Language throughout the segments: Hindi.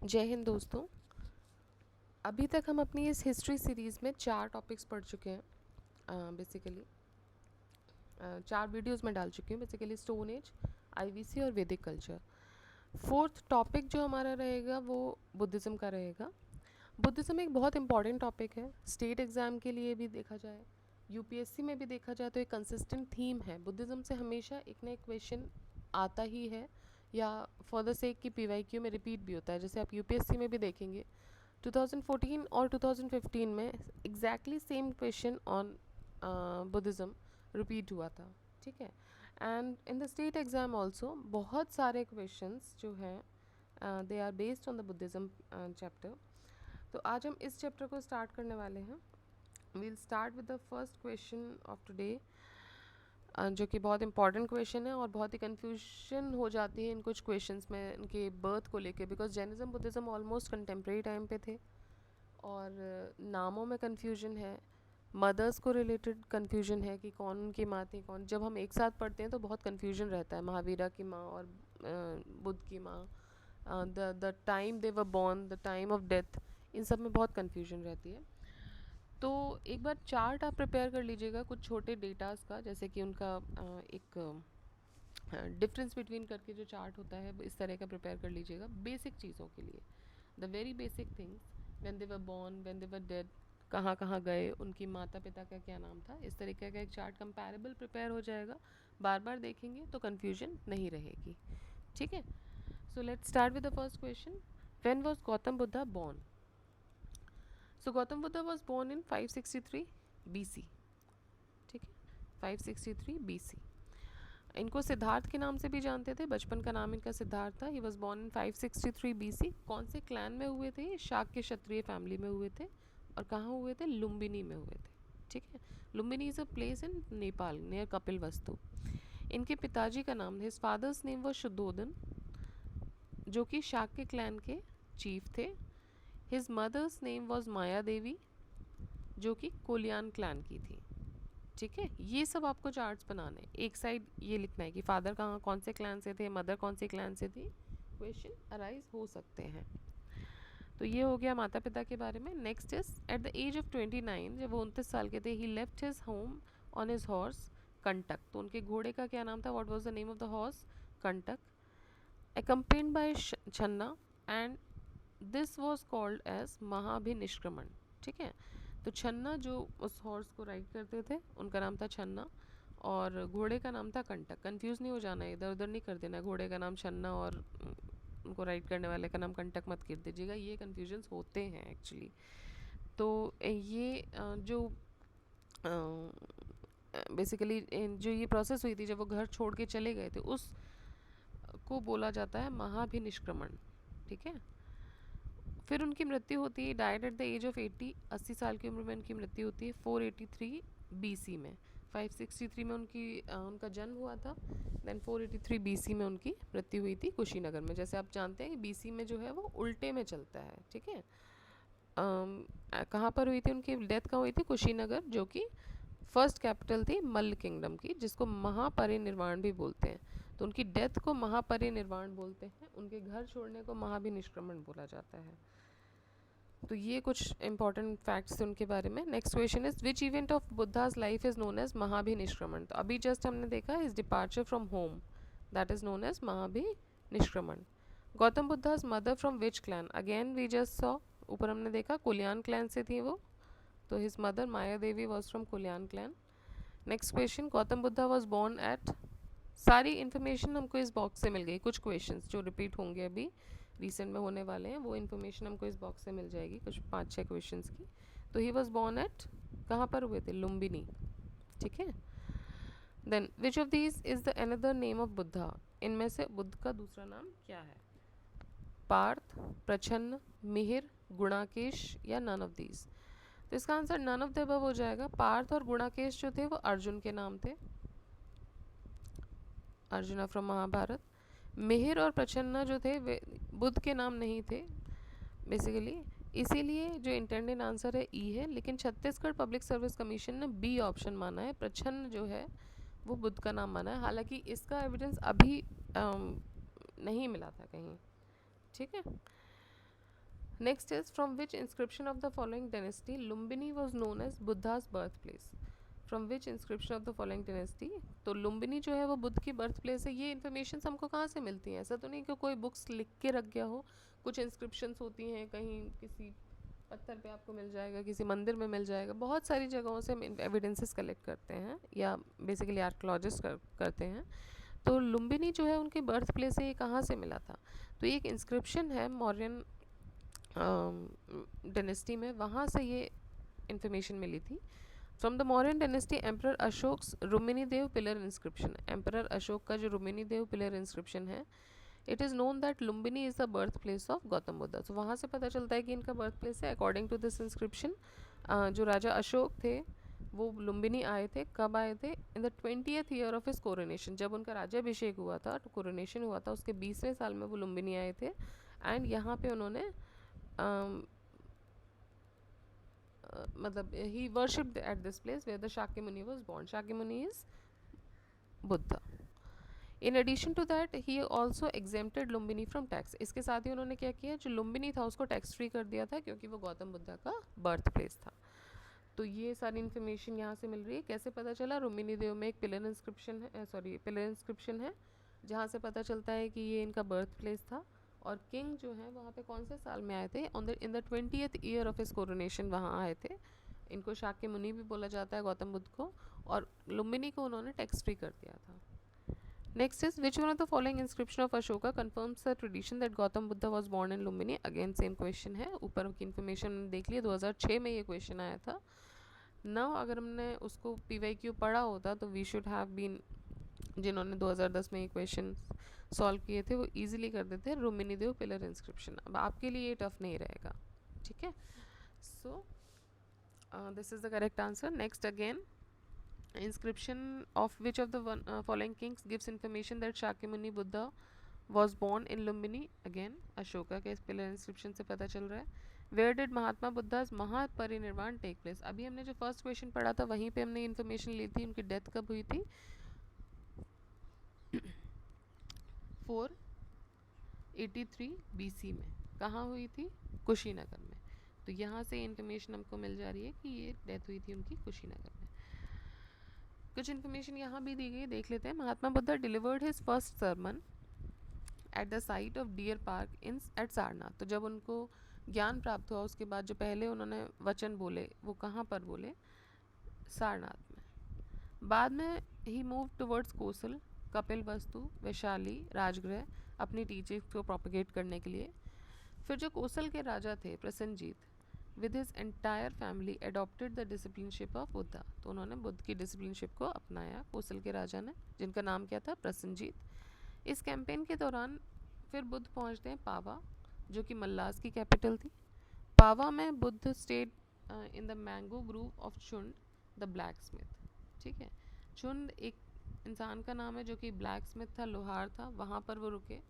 जय हिंद दोस्तों। अभी तक हम अपनी इस हिस्ट्री सीरीज़ में 4 टॉपिक्स पढ़ चुके हैं। बेसिकली 4 वीडियोस में डाल चुके हैं। बेसिकली स्टोन एज, आईवीसी और वैदिक कल्चर। फोर्थ टॉपिक जो हमारा रहेगा वो बुद्धिज़्म का रहेगा। बुद्धिज़्म एक बहुत इंपॉर्टेंट टॉपिक है। स्टेट एग्ज़ाम के लिए भी देखा जाए, यूपीएससी में भी देखा जाए तो एक कंसिस्टेंट थीम है। बुद्धिज़्म से हमेशा एक ना एक क्वेश्चन आता ही है, या फॉर द सेक की पीवाईक्यू में रिपीट भी होता है। जैसे आप यूपीएससी में भी देखेंगे 2014 और 2015 में exactly same question on Buddhism repeat हुआ था। ठीक है। And in the state exam also बहुत सारे क्वेश्चंस जो हैं they are based on the Buddhism chapter. तो आज हम इस चैप्टर को स्टार्ट करने वाले हैं। We'll start with the first question of today, जो कि बहुत इंपॉर्टेंट क्वेश्चन है और बहुत ही कन्फ्यूजन हो जाती है इन कुछ क्वेश्चंस में इनके बर्थ को लेके, because Jainism Buddhism almost contemporary time पे थे और नामों में कन्फ्यूजन है, मदर्स को रिलेटेड कन्फ्यूजन है कि कौन उनकी माँ थी कौन। जब हम एक साथ पढ़ते हैं तो बहुत कन्फ्यूजन रहता है, महावीरा की माँ और बुद्ध की माँ, the time they were born, the time of death, इन सब में बहुत कन्फ्यूजन रहती है। तो एक बार चार्ट आप प्रिपेयर कर लीजिएगा कुछ छोटे डेटास का, जैसे कि उनका एक डिफरेंस बिटवीन करके जो चार्ट होता है इस तरह का प्रिपेयर कर लीजिएगा बेसिक चीज़ों के लिए। The very basic things, when they were born, when they were dead, कहाँ कहाँ गए, उनकी माता पिता का क्या नाम था, इस तरीके का एक चार्ट कंपैरेबल प्रिपेयर हो जाएगा। बार बार देखेंगे तो कन्फ्यूजन नहीं रहेगी। ठीक है। So let's start with the first question. When was Gautam Buddha born? So Gautam Buddha was born in 563 BC। ठीक है, 563 BC। इनको सिद्धार्थ के नाम से भी जानते थे, बचपन का नाम इनका सिद्धार्थ था। ही वॉज बॉर्न इन 563 BC। कौन से क्लैन में हुए थे? ये शाक्य क्षत्रिय फैमिली में हुए थे। और कहाँ हुए थे? लुम्बिनी में हुए थे। ठीक है। Lumbini is a place in Nepal near Kapilvastu. इनके पिताजी का नाम, his father's name was Shuddhodana, जो कि शाक्य क्लैन के चीफ थे। His mother's name was Maya Devi, जो कि कोलियान क्लैन की थी। ठीक है, ये सब आपको चार्ट्स बनाने हैं। एक साइड ये लिखना है कि फादर कहाँ कौन से क्लैन से थे, मदर कौन से क्लैन से थी। क्वेश्चन अराइज हो सकते हैं। तो ये हो गया माता पिता के बारे में। Next is at the age of 29, जब वो 29 साल के थे, he left his home on his horse Kanthaka. तो उनके घोड़े का क्या नाम था? What was the name of the horse? Kanthaka. accompanied by Channa, and this was called as Mahabhinishkramana. ठीक है। तो छन्ना जो उस हॉर्स को राइड करते थे उनका नाम था छन्ना, और घोड़े का नाम था कंटक। कंफ्यूज नहीं हो जाना, इधर उधर नहीं कर देना, घोड़े का नाम छन्ना और उनको राइड करने वाले का नाम कंटक मत कर दीजिएगा, ये कन्फ्यूजन्स होते हैं एक्चुअली। तो ये जो बेसिकली जो ये प्रोसेस हुई थी जब वो घर छोड़ के चले गए थे, उस को बोला जाता है महाभिनिष्क्रमण। ठीक है। फिर उनकी मृत्यु होती है, died at the age of 80, 80 साल की उम्र में उनकी मृत्यु होती है 483 BC में। 563 में उनका जन्म हुआ था, देन 483 BC में उनकी मृत्यु हुई थी कुशीनगर में। जैसे आप जानते हैं कि BC में जो है वो उल्टे में चलता है। ठीक है। कहाँ पर हुई थी उनकी डेथ? कहाँ हुई थी? कुशीनगर, जो कि फर्स्ट कैपिटल थी मल्ल किंगडम की, जिसको महापरिनिर्वाण भी बोलते हैं। तो उनकी डेथ को महापरिनिर्वाण बोलते हैं, उनके घर छोड़ने को महाभिनिष्क्रमण बोला जाता है। तो ये कुछ इंपॉर्टेंट फैक्ट्स थे उनके बारे में। Next question is which event of Buddha's life is known as Mahabhinishkramana? तो अभी जस्ट हमने देखा is departure from home, that is known as Mahabhinishkramana. Gautama Buddha's mother from which clan? Again we just saw, ऊपर हमने देखा कुलियान क्लैन से थी वो, तो his mother Maya Devi was from Koliyan clan. Next question, Gautama Buddha was born at, सारी इन्फॉर्मेशन हमको इस बॉक्स से मिल गई। कुछ क्वेश्चंस जो रिपीट होंगे अभी रिसेंट में होने वाले हैं, वो इन्फॉर्मेशन हमको इस बॉक्स से मिल जाएगी, कुछ 5-6 क्वेश्चंस की। तो ही वॉज बॉर्न एट, कहाँ पर हुए थे? लुम्बिनी। ठीक है। Then which of these is the another name of Buddha? इनमें से बुद्ध का दूसरा नाम क्या है? पार्थ, प्रछन्न, मिहिर, गुणाकेश, या नन ऑफ दीज? तो इसका answer none of the above हो जाएगा। पार्थ और गुणाकेश जो थे वो अर्जुन के नाम थे, अर्जुना फ्रॉम महाभारत। मिहिर और प्रछन्ना जो थे वे बुद्ध के नाम नहीं थे बेसिकली, इसीलिए जो इंटेंडेड आंसर है ई है। लेकिन छत्तीसगढ़ पब्लिक सर्विस कमीशन ने बी ऑप्शन माना है, प्रछन्न जो है वो बुद्ध का नाम माना है। हालांकि इसका एविडेंस अभी नहीं मिला था कहीं। ठीक है। Next is from which inscription of the following dynasty Lumbini was known as Buddha's birth place. From which inscription of the following dynasty, तो लुम्बिनी जो है वो बुद्ध की बर्थ प्लेस है। ये इन्फॉर्मेशन हमको कहाँ से मिलती है? ऐसा तो नहीं कि कोई बुक्स लिख के रख गया हो। कुछ इंस्क्रिप्शंस होती हैं, कहीं किसी पत्थर पे आपको मिल जाएगा, किसी मंदिर में मिल जाएगा, बहुत सारी जगहों से हम एविडेंसेस कलेक्ट करते हैं या बेसिकली आर्कोलॉजिस्ट करते हैं। तो लुम्बिनी जो है उनकी बर्थ प्लेस है, ये कहाँ से मिला था? तो ये एक इंस्क्रिप्शन है मौर्यन डायनेस्टी में, वहाँ से ये इंफॉर्मेशन मिली थी। From the Mauryan dynasty emperor Ashoka's Rukmini Dev pillar inscription, emperor Ashoka का जो रुक्मिणी देव पिलर इंस्क्रिप्शन है, it is known that Lumbini is the birth place of Gautama Buddha. तो वहाँ से पता चलता है कि इनका बर्थ प्लेस है। अकॉर्डिंग टू दिस इंस्क्रिप्शन जो राजा अशोक थे वो लुम्बिनी आए थे। कब आए थे? In the 20th year of his coronation, जब उनका राज्याभिषेक हुआ था, तो कोरोनेशन हुआ था, उसके 20वें साल में वो लुम्बिनी आए थे। एंड यहाँ पे उन्होंने मतलब he worshipped at this place where the Shakyamuni was born. Shakyamuni is Buddha. In addition to that he also exempted Lumbini from tax. इसके साथ ही उन्होंने क्या किया, जो लुम्बिनी था उसको टैक्स फ्री कर दिया था, क्योंकि वो गौतम बुद्धा का बर्थ प्लेस था। तो ये सारी इन्फॉर्मेशन यहाँ से मिल रही है। कैसे पता चला? रुक्मिणी देव में एक पिलर इंस्क्रिप्शन है, पिलर इंस्क्रिप्शन है, जहाँ से पता चलता है कि ये इनका बर्थ प्लेस था। और किंग जो है वहाँ पे कौन से साल में आए थे? In the 20th year of his coronation वहाँ आए थे। इनको शाक्य मुनि भी बोला जाता है, गौतम बुद्ध को। और लुम्बिनी को उन्होंने टैक्स फ्री कर दिया था। Next is which one of the following inscription of Ashoka confirms the tradition that Gautam Buddha was born in Lumbini. Again same question है, ऊपर की इन्फॉर्मेशन देख लिया, 2006 में ये क्वेश्चन आया था। नाउ अगर हमने उसको PYQ पढ़ा होता तो वी शुड हैव बीन, जिन्होंने 2010 में ये क्वेश्चन सॉल्व किए थे वो इजीली कर देते हैं। रुक्मिणी देव पिलर इंस्क्रिप्शन, अब आपके लिए ये टफ नहीं रहेगा, ठीक है। So this is the correct answer. Next again, inscription of which of the following kings gives information that Shakyamuni Buddha was born in Lumbini? Again Ashoka के पिलर इंस्क्रिप्शन से पता चल रहा है। Where did Mahatma Buddha's Mahaparinirvana take place? अभी हमने जो फर्स्ट क्वेश्चन पढ़ा था वहीं पे हमने इन्फॉर्मेशन ली थी, उनकी डेथ कब हुई थी? 483 BC में। कहाँ हुई थी? कुशीनगर में। तो यहाँ से इन्फॉर्मेशन हमको मिल जा रही है कि ये डेथ हुई थी उनकी कुशीनगर में। कुछ इन्फॉर्मेशन यहाँ भी दी गई, देख लेते हैं। Mahatma Buddha delivered his first sermon at the site of deer park in at Sarnath. तो जब उनको ज्ञान प्राप्त हुआ उसके बाद जो पहले उन्होंने वचन बोले वो कहाँ पर बोले? सारनाथ में। बाद में ही मूव टुवर्ड्स कोसल, कपिल वस्तु, वैशाली, राजगृह अपनी टीचिंग्स को प्रोपगेट करने के लिए। फिर जो कोसल के राजा थे Prasannajit, with his entire family adopted the disciplineship of Buddha. तो उन्होंने बुद्ध की डिसिप्लिनशिप को अपनाया, कोसल के राजा ने, जिनका नाम क्या था? प्रसन्नजीत। इस कैंपेन के दौरान फिर बुद्ध पहुंचते हैं पावा, जो कि मल्लास की कैपिटल थी। पावा में Buddha stayed in the mango grove of Chunda the blacksmith. ठीक है, चुंड एक इंसान का नाम है जो कि ब्लैक स्मिथ था, लोहार था, वहाँ पर वो रुके।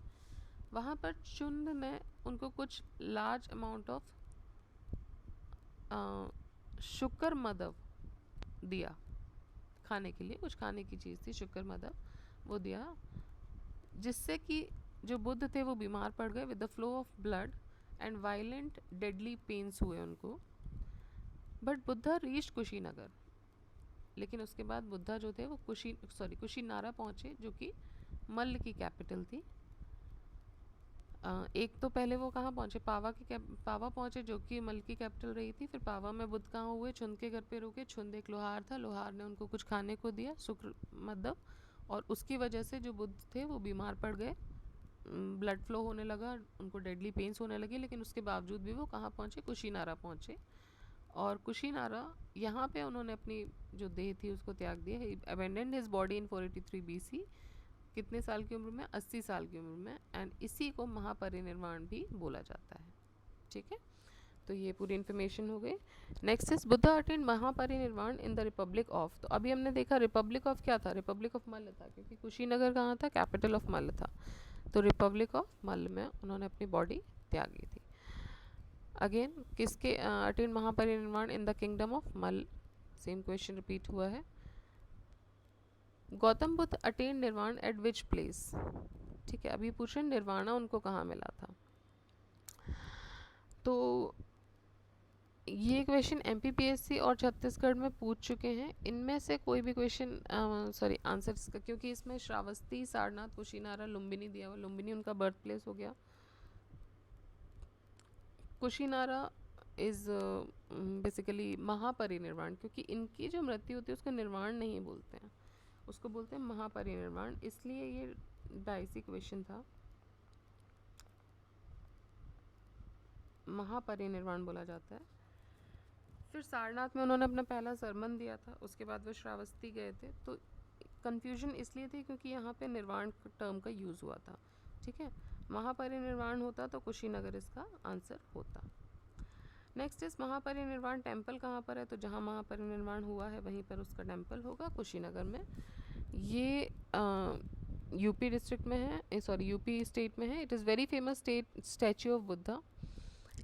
वहाँ पर चुंड ने उनको कुछ लार्ज अमाउंट ऑफ शुक्र मदव दिया खाने के लिए, कुछ खाने की चीज़ थी, शुक्र मदव वो दिया, जिससे कि जो बुद्ध थे वो बीमार पड़ गए with the flow of blood and violent deadly pains हुए उनको। बट बुद्धा रीच्ड कुशीनगर, लेकिन उसके बाद बुद्धा जो थे वो कुशीनारा पहुँचे, जो कि मल्ल की कैपिटल थी। एक तो पहले वो कहाँ पहुँचे? पावा पहुँचे, जो कि मल्ल की कैपिटल रही थी। फिर पावा में बुद्ध कहाँ हुए? छुंद के घर पे रुके। छुंद एक लोहार था, लोहार ने उनको कुछ खाने को दिया, शुक्र मदव, और उसकी वजह से जो बुद्ध थे वो बीमार पड़ गए, ब्लड फ्लो होने लगा, उनको डेडली पेन्स होने लगे। लेकिन उसके बावजूद भी वो कहाँ पहुँचे? कुशीनारा पहुँचे। और कुशीनारा यहाँ पे उन्होंने अपनी जो देह थी उसको त्याग दिया। He abandoned his body in 483 BC। कितने साल की उम्र में? 80 साल की उम्र में। एंड इसी को महापरिनिर्वाण भी बोला जाता है। ठीक है, तो ये पूरी इन्फॉर्मेशन हो गई। Next is Buddha attend Mahaparinirvan in the Republic of. तो अभी हमने देखा रिपब्लिक ऑफ क्या था? रिपब्लिक ऑफ मल्ल था, क्योंकि कुशीनगर कहाँ था? कैपिटल ऑफ मल्ल था। तो रिपब्लिक ऑफ मल्ल में उन्होंने अपनी बॉडी त्यागी थी। अगेन किसके attend Mahaparinirvan? In the kingdom of Malla. Same question repeat हुआ है। गौतम बुद्ध अटेन निर्वाण एट विच प्लेस? ठीक है, अभी पूछ रहे निर्वाणा उनको कहाँ मिला था। तो ये क्वेश्चन एमपीपीएससी और छत्तीसगढ़ में पूछ चुके हैं। इनमें से कोई भी क्वेश्चन सॉरी आंसर इसका, क्योंकि इसमें श्रावस्ती, सारनाथ, कुशीनारा, लुम्बिनी दिया हुआ, लुम्बिनी उनका बर्थ प्लेस हो गया। कुशीनारा इज़ बेसिकली महापरिनिर्वाण, क्योंकि इनकी जो मृत्यु होती है उसको निर्वाण नहीं बोलते हैं, उसको बोलते हैं महापरिनिर्वाण, इसलिए ये डाइसी क्वेश्चन था, महापरिनिर्वाण बोला जाता है। फिर सारनाथ में उन्होंने अपना पहला सरमन दिया था, उसके बाद वो श्रावस्ती गए थे। तो कन्फ्यूजन इसलिए थी क्योंकि यहाँ पे निर्वाण टर्म का यूज़ हुआ था, ठीक है। महापरिनिर्वाण होता तो कुशीनगर इसका आंसर होता। नेक्स्ट इस महापरिनिर्वाण टेम्पल कहाँ पर है, तो जहाँ महापरिनिर्वाण हुआ है वहीं पर उसका टेम्पल होगा, कुशीनगर में। ये यूपी डिस्ट्रिक्ट में है, सॉरी यूपी स्टेट में है। It is very famous statue of Buddha.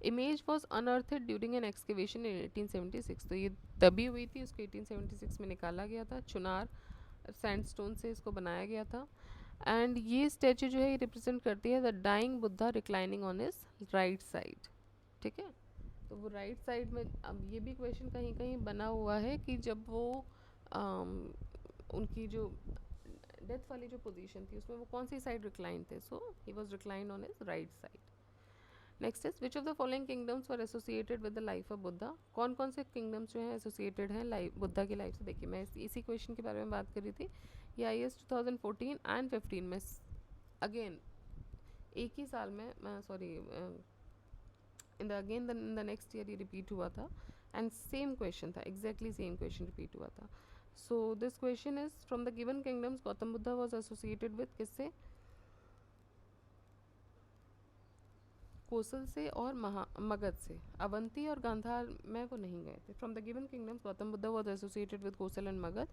Image was unearthed during an excavation in 1876। तो ये तभी हुई थी, उसको 1876 में निकाला गया था, चुनार सैंडस्टोन से इसको बनाया गया था। एंड ये स्टैचू जो है ये रिप्रेजेंट करती है the dying Buddha reclining on his right side, ठीक है। तो वो राइट साइड में, अब ये भी क्वेश्चन कहीं कहीं बना हुआ है कि जब वो उनकी जो डेथ वाली जो पोजीशन थी उसमें वो कौन सी साइड रिक्लाइन थे, so he was reclined on his right side. Next is which of the following kingdoms were associated with the life of Buddha. कौन कौन से किंगडम्स जो हैं एसोसिएटेड हैं लाइफ बुद्धा की लाइफ से। देखिए मैं इसी क्वेश्चन के बारे में बात कर रही थी। ये आई एस 2014 एंड 15 में अगेन एक ही साल में, sorry in the next year ये रिपीट हुआ था, एंड सेम क्वेश्चन था, एग्जैक्टली सेम क्वेश्चन रिपीट हुआ था। So this question is from the given kingdoms Gautam Buddha was associated with किससे, कोसल से और मगध से। अवंती और गांधार में वो नहीं गए थे। From the given kingdoms Gautam Buddha was associated with Kosala and Magadha,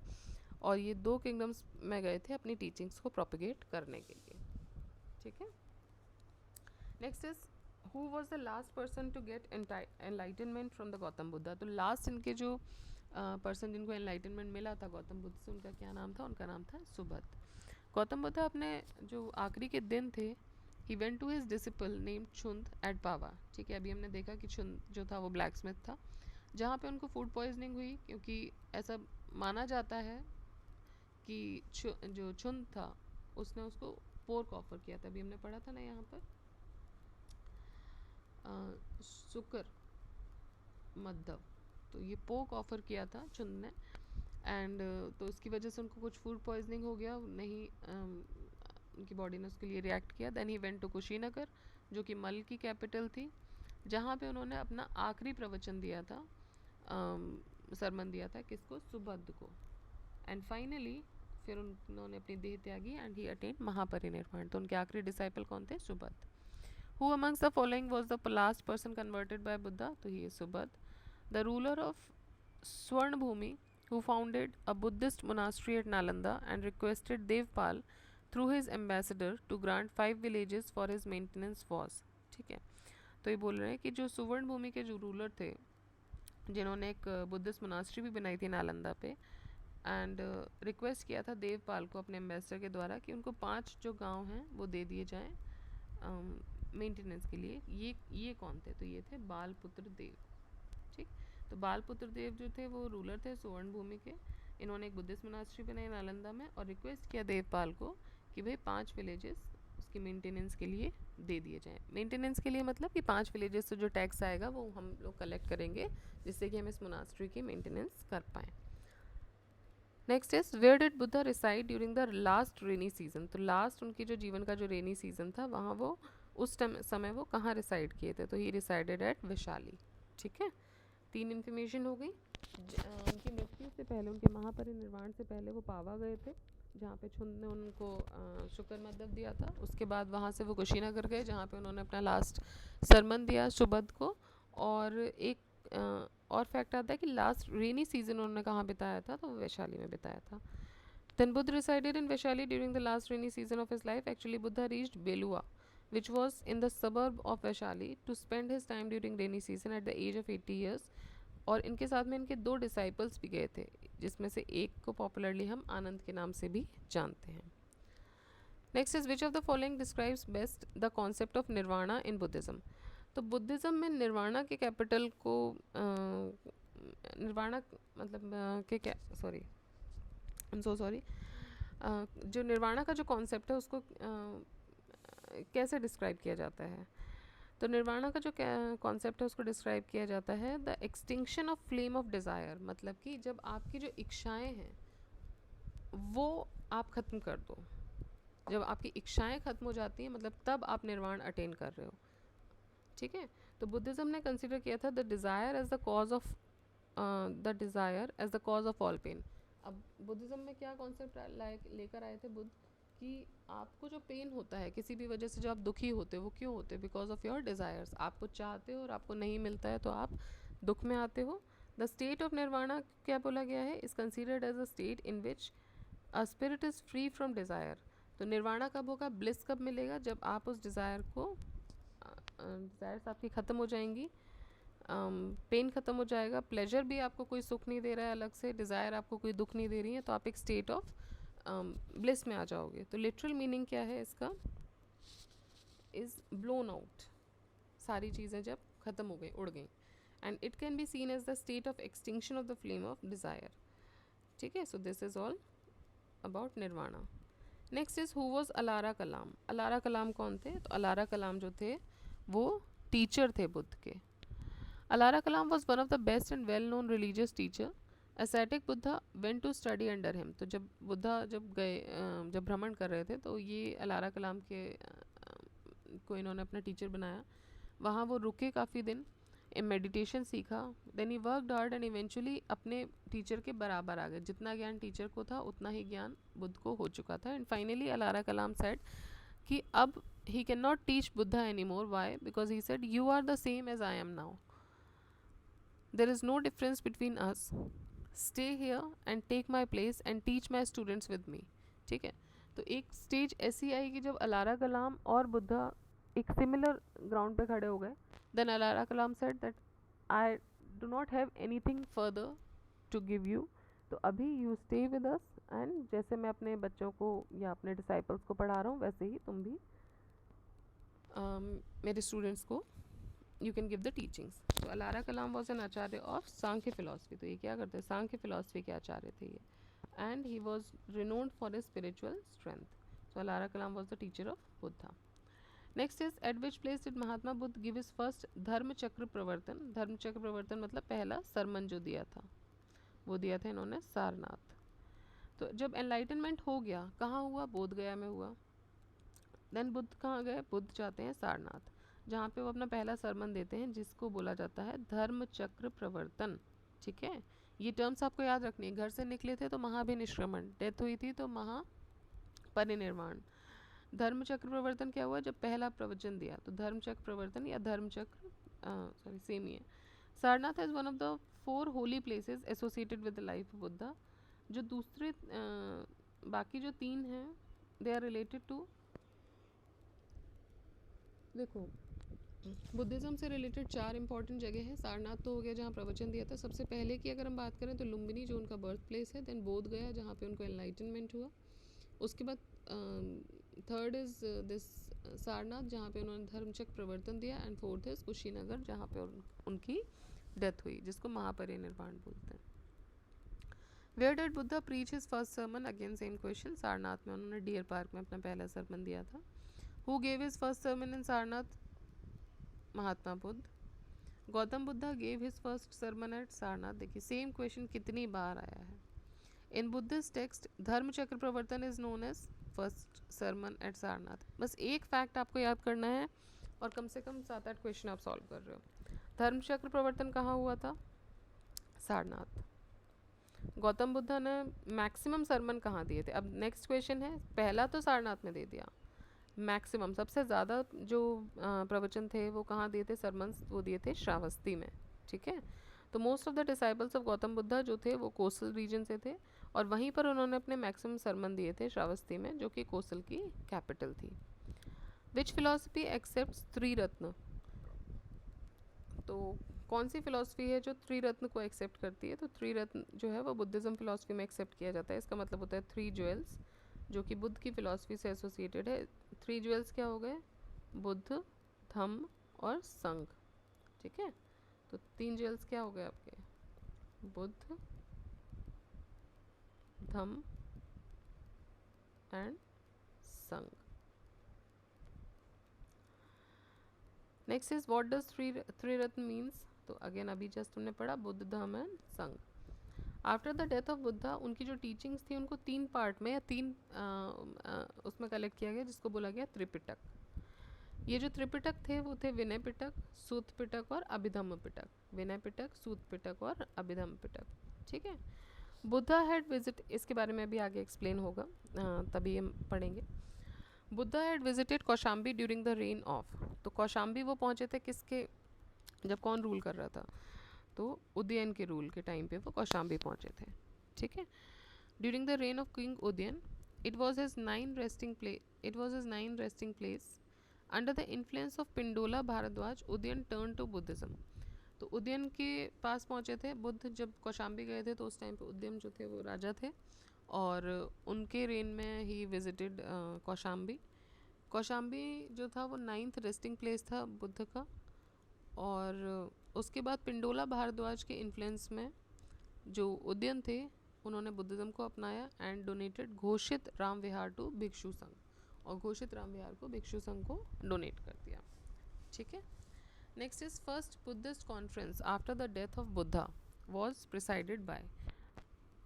और ये दो किंगडम्स में गए थे अपनी टीचिंग्स को प्रोपिगेट करने के लिए, ठीक है। Next is who was the last person to get enlightenment from the Gautam Buddha. तो लास्ट इनके जो पर्सन जिनको एनलाइटनमेंट मिला था गौतम बुद्ध से, उनका क्या नाम था, उनका नाम था सुबध। गौतम बुद्ध अपने जो आखिरी के दिन थे, he went to his disciple named Chund at पावा, ठीक है। अभी हमने देखा कि चुंद जो था वो ब्लैक स्मिथ था, जहाँ पे उनको फूड पॉइजनिंग हुई, क्योंकि ऐसा माना जाता है कि जो चुंद था उसने उसको पोर्क ऑफर किया था। अभी हमने पढ़ा था ना यहाँ पर शुक्र मद्धव, तो ये पोर्क ऑफर किया था चुंद ने, एंड तो उसकी वजह से उनको कुछ फूड पॉइजनिंग हो गया, नहीं उनकी बॉडी ने उसके लिए रिएक्ट किया। Then he went to Kushinagar जो कि मल की कैपिटल थी, जहाँ पे उन्होंने अपना आखिरी प्रवचन दिया था, सरमन दिया था किसको, सुबध को। एंड फाइनली फिर उन्होंने अपनी देह त्यागी एंड ही अटेन्ड महापरिनिर्वाण। तो उनके आखिरी डिसाइपल कौन थे, Subhadda. Who amongst the following was the last person converted by Buddha, तो he is Subhadda. The ruler of Suvarnabhumi who founded a Buddhist monastery at Nalanda and requested Devpal through his ambassador to grant 5 villages for his maintenance was, ठीक है। तो ये बोल रहे हैं कि जो सुवर्ण भूमि के जो रूलर थे, जिन्होंने एक बुद्धिस्ट मोनास्ट्री भी बनाई थी नालंदा पे, एंड रिक्वेस्ट किया था देवपाल को अपने एम्बेसडर के द्वारा कि उनको 5 जो गांव हैं वो दे दिए जाएं मेंटेनेंस के लिए। ये कौन थे, तो ये थे बालपुत्र देव, ठीक। तो बालपुत्र देव जो थे वो रूलर थे सुवर्ण भूमि के। इन्होंने एक बुद्धिस्ट मोनास्ट्री बनाई नालंदा में और रिक्वेस्ट किया देवपाल को कि भाई 5 विलेजेस उसकी मेंटेनेंस के लिए दे दिए जाएं। मेंटेनेंस के लिए मतलब कि 5 विलेजेस से जो टैक्स आएगा वो हम लोग कलेक्ट करेंगे, जिससे कि हम इस मोनास्ट्री की मेंटेनेंस कर पाएँ। Next is where did Buddha reside during the last rainy season. तो लास्ट उनकी जो जीवन का जो रेनी सीजन था वहाँ वो उस समय वो कहाँ रिसाइड किए थे, तो ही रिसाइडेड एट वैशाली, ठीक है। 3 इन्फॉर्मेशन हो गई। उनकी मृत्यु से पहले, उनके महापरिनिर्वाण से पहले वो पावा गए थे, जहाँ पे छुंद ने उनको शुक्र मद्धव दिया था। उसके बाद वहाँ से वो कुशीनगर गए, जहाँ पे उन्होंने अपना लास्ट सरमन दिया सुबध को। और एक और फैक्ट आता है कि लास्ट रेनी सीजन उन्होंने कहाँ बिताया था, तो वैशाली में बिताया था। Then Buddha resided in Vaishali during the last rainy season of his life. Actually, Buddha reached Belua, which was in the suburb of Vaishali, to spend his time during rainy season at the age of 80 years. और इनके साथ में इनके 2 डिसाइपल्स भी गए थे, जिसमें से एक को पॉपुलरली हम आनंद के नाम से भी जानते हैं। Next is which of the following describes best the concept of nirvana in Buddhism. तो बुद्धिज़्म में निर्वाणा के कैपिटल को निर्वाणा मतलब के क्या sorry I am so sorry जो निर्वाणा का जो कॉन्सेप्ट है उसको कैसे डिस्क्राइब किया जाता है। तो निर्वाणा का जो कॉन्सेप्ट है उसको डिस्क्राइब किया जाता है the extinction of flame of desire, मतलब कि जब आपकी जो इच्छाएं हैं वो आप ख़त्म कर दो। जब आपकी इच्छाएं ख़त्म हो जाती हैं मतलब तब आप निर्वाण अटेन कर रहे हो। ठीक है, तो बुद्धिज़्म ने कंसिडर किया था the desire as the cause of all pain. अब बुद्धिज़्म में क्या कॉन्सेप्ट लेकर आए थे बुद्ध कि आपको जो पेन होता है किसी भी वजह से, जो आप दुखी होते हो वो क्यों होते हो? Because of your desires. आप कुछ चाहते हो और आपको नहीं मिलता है तो आप दुख में आते हो। द स्टेट ऑफ निर्वाणा क्या बोला गया है, is considered as a state in which a spirit is free from desire. तो निर्वाणा कब होगा, ब्लिस कब मिलेगा, जब आप उस डिज़ायर को डिज़ायर्स आपकी ख़त्म हो जाएंगी, पेन ख़त्म हो जाएगा, प्लेजर भी आपको कोई सुख नहीं दे रहा है अलग से, डिज़ायर आपको कोई दुख नहीं दे रही है, तो आप एक स्टेट ऑफ ब्लिस में आ जाओगे। तो लिटरल मीनिंग क्या है इसका, इज़ ब्लोन आउट, सारी चीज़ें जब ख़त्म हो गई, उड़ गई। And it can be seen as the state of extinction of the flame of desire. ठीक है, so this is all about nirvana. Next is who was Alara Kalama. Alara Kalama कौन थे? तो अलारा कलाम जो थे वो टीचर थे बुद्ध के। Alara Kalama was one of the best and well known religious teacher. Ascetic Buddha went to study under him. तो जब बुद्धा जब भ्रमण कर रहे थे तो ये अलारा कलाम के को इन्होंने अपना टीचर बनाया। वहाँ वो रुके काफ़ी दिन, मेडिटेशन सीखा, then he worked hard and eventually अपने टीचर के बराबर आ गए। जितना ज्ञान टीचर को था उतना ही ज्ञान बुद्ध को हो चुका था। And finally Alara Kalama said कि अब he can not teach Buddha any more. Why? Because he said you are the same as I am now, there is no difference between us, stay here and take my place and teach my students with me. ठीक है, तो एक स्टेज ऐसी आई कि जब अलारा कलाम और बुद्धा एक सिमिलर ग्राउंड पे खड़े हो गए। Then Alara Kalama said that I do not have anything further to give you, तो अभी you stay with us, and जैसे मैं अपने बच्चों को या अपने डिसाइपल्स को पढ़ा रहा हूँ वैसे ही तुम भी मेरे स्टूडेंट्स को you can give the teachings. तो Alara Kalama was an acharya of Sankhya philosophy. तो ये क्या करते हैं, सांख्य फिलोसफी के आचार्य थे ये। And he was renowned for his spiritual strength. So ALARA Kalama was the teacher of Buddha. Next is eight which place did Mahatma Buddha give his first धर्म चक्र प्रवर्तन। धर्म चक्र प्रवर्तन मतलब पहला सरमन जो दिया था वो दिया था इन्होंने सारनाथ। तो जब एनलाइटनमेंट हो गया कहाँ हुआ, बोध गया में हुआ। देन बुद्ध कहाँ गए, बुद्ध जाते हैं सारनाथ, जहाँ पे वो अपना पहला सरमन देते हैं जिसको बोला जाता है धर्म चक्र प्रवर्तन। ठीक है, ये टर्म्स आपको याद रखनी है। घर से निकले थे तो महाभिनिष्क्रमण, डेथ हुई थी तो महापरिनिर्वाण। धर्म चक्र प्रवर्तन क्या हुआ, जब पहला प्रवचन दिया, तो धर्म चक्र प्रवर्तन या धर्म चक्र सॉरी सेम ही है। Sarnath is one of the 4 Holi places associated with the life of Buddha. जो दूसरे बाकी जो 3 हैं दे आर रिलेटेड टू, देखो बुद्धिज़्म से रिलेटेड 4 इंपॉर्टेंट जगह हैं। सारनाथ तो हो गया जहाँ प्रवचन दिया था। सबसे पहले की अगर हम बात करें तो लुम्बिनी जो उनका बर्थ प्लेस है, देन बोध गया जहाँ पे उनको एनलाइटनमेंट हुआ। उसके बाद थर्ड इज़ दिस सारनाथ जहाँ पे उन्होंने धर्मचक्र प्रवर्तन दिया, एंड फोर्थ इज़ कुशीनगर जहाँ पे उनकी डेथ हुई, जिसको महापरिनिर्वाण बोलते हैं। Where did Buddha preach his first sermon, again same question. Sarnath में उन्होंने डियर पार्क में अपना पहला सरमन दिया था। Who gave his first sermon in Sarnath, Mahatma Buddha. Gautam Buddha gave his first sermon at Sarnath. देखिए सेम क्वेश्चन कितनी बार आया है। इन Buddhist text Dharma Chakra Pravartan is known as first sermon at Sarnath. बस एक फैक्ट आपको याद करना है और कम से कम 7-8 क्वेश्चन आप सॉल्व कर रहे हो। धर्म चक्र प्रवर्तन कहाँ हुआ था, सारनाथ। गौतम बुद्धा ने मैक्सिमम सरमन कहाँ दिए थे। अब नेक्स्ट क्वेश्चन है, पहला तो सारनाथ में दे दिया, मैक्सिमम सबसे ज़्यादा जो प्रवचन थे वो कहाँ दिए थे, सरमन्स वो दिए थे श्रावस्ती में। ठीक है, तो most of the disciples of Gautama Buddha जो थे वो कोसल रीजन से थे और वहीं पर उन्होंने अपने मैक्सिमम सरमन दिए थे श्रावस्ती में, जो कि कोसल की कैपिटल थी। विच फिलोसफी एक्सेप्ट्स त्रिरत्न, तो कौन सी फिलोसफी है जो त्रिरत्न को एक्सेप्ट करती है। तो त्रिरत्न जो है वो बुद्धिज़्म फिलोसफी में एक्सेप्ट किया जाता है। इसका मतलब होता है 3 ज्वेल्स जो कि बुद्ध की फिलोसफी से एसोसिएटेड है। 3 ज्वेल्स क्या हो गए, बुद्ध, धम्म और संघ। ठीक है, तो 3 जेल्स क्या हो गए आपके, Buddha, Dhamma and Sangha. Next is what does Triratna means, तो अगेन अभी जस्ट तुमने पढ़ा Buddha, Dhamma and Sangha. After the death of Buddha उनकी जो टीचिंग्स थी उनको 3 पार्ट में या 3 उसमें कलेक्ट किया गया, जिसको बोला गया त्रिपिटक। ये जो त्रिपिटक थे वो थे विनय पिटक, सूत पिटक और अभिधम्म पिटक। विनय पिटक, सूत पिटक और अभिधम्म पिटक। ठीक है, बुद्धा हैड विजिट, इसके बारे में भी आगे एक्सप्लेन होगा, तभी हम पढ़ेंगे। Buddha had visited Kaushambi during the reign of, तो कौशाम्बी वो पहुंचे थे किसके, जब कौन रूल कर रहा था, तो उदयन के रूल के टाइम पे वो कौशाम्बी पहुंचे थे। ठीक है, during the reign of king Udayana it was his nine resting place under the influence of Pindola Bharadvaja Udayana turn to Buddhism. तो उदयन के पास पहुंचे थे बुद्ध, जब कौशाम्बी गए थे तो उस टाइम पे उदयन जो थे वो राजा थे, और उनके रेन में ही विजिटेड कौशाम्बी। कौशाम्बी जो था वो 9th रेस्टिंग प्लेस था बुद्ध का, और उसके बाद पिंडोला भारद्वाज के इन्फ्लुएंस में जो उदयन थे उन्होंने बुद्धिज़्म को अपनाया एंड डोनेटेड घोषित राम विहार टू भिक्षु संघ, और घोषित राम विहार को भिक्षु संघ को डोनेट कर दिया। ठीक है, next is first Buddhist conference after the death of Buddha was presided bye,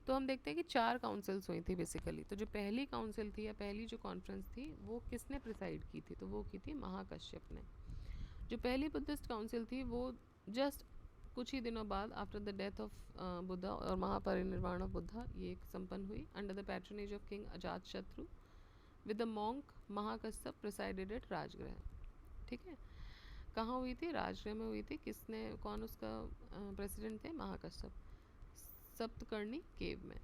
तो हम देखते हैं कि 4 काउंसिल्स हुई थी बेसिकली। तो जो पहली काउंसिल थी या पहली जो कॉन्फ्रेंस थी वो किसने प्रिसाइड की थी, तो वो की थी महाकश्यप ने। जो पहली बुद्धिस्ट काउंसिल थी वो जस्ट कुछ ही दिनों बाद after the death of Buddha और महापरिनिर्वाण ऑफ बुद्धा ये संपन्न हुई under the patronage of king Ajatashatru with the monk Mahakashyap presided at Rajgriha. ठीक है, कहाँ हुई थी, राजगृह में हुई थी। किसने, कौन उसका प्रेसिडेंट थे, महाकश्यप, सप्तकर्णी केव में।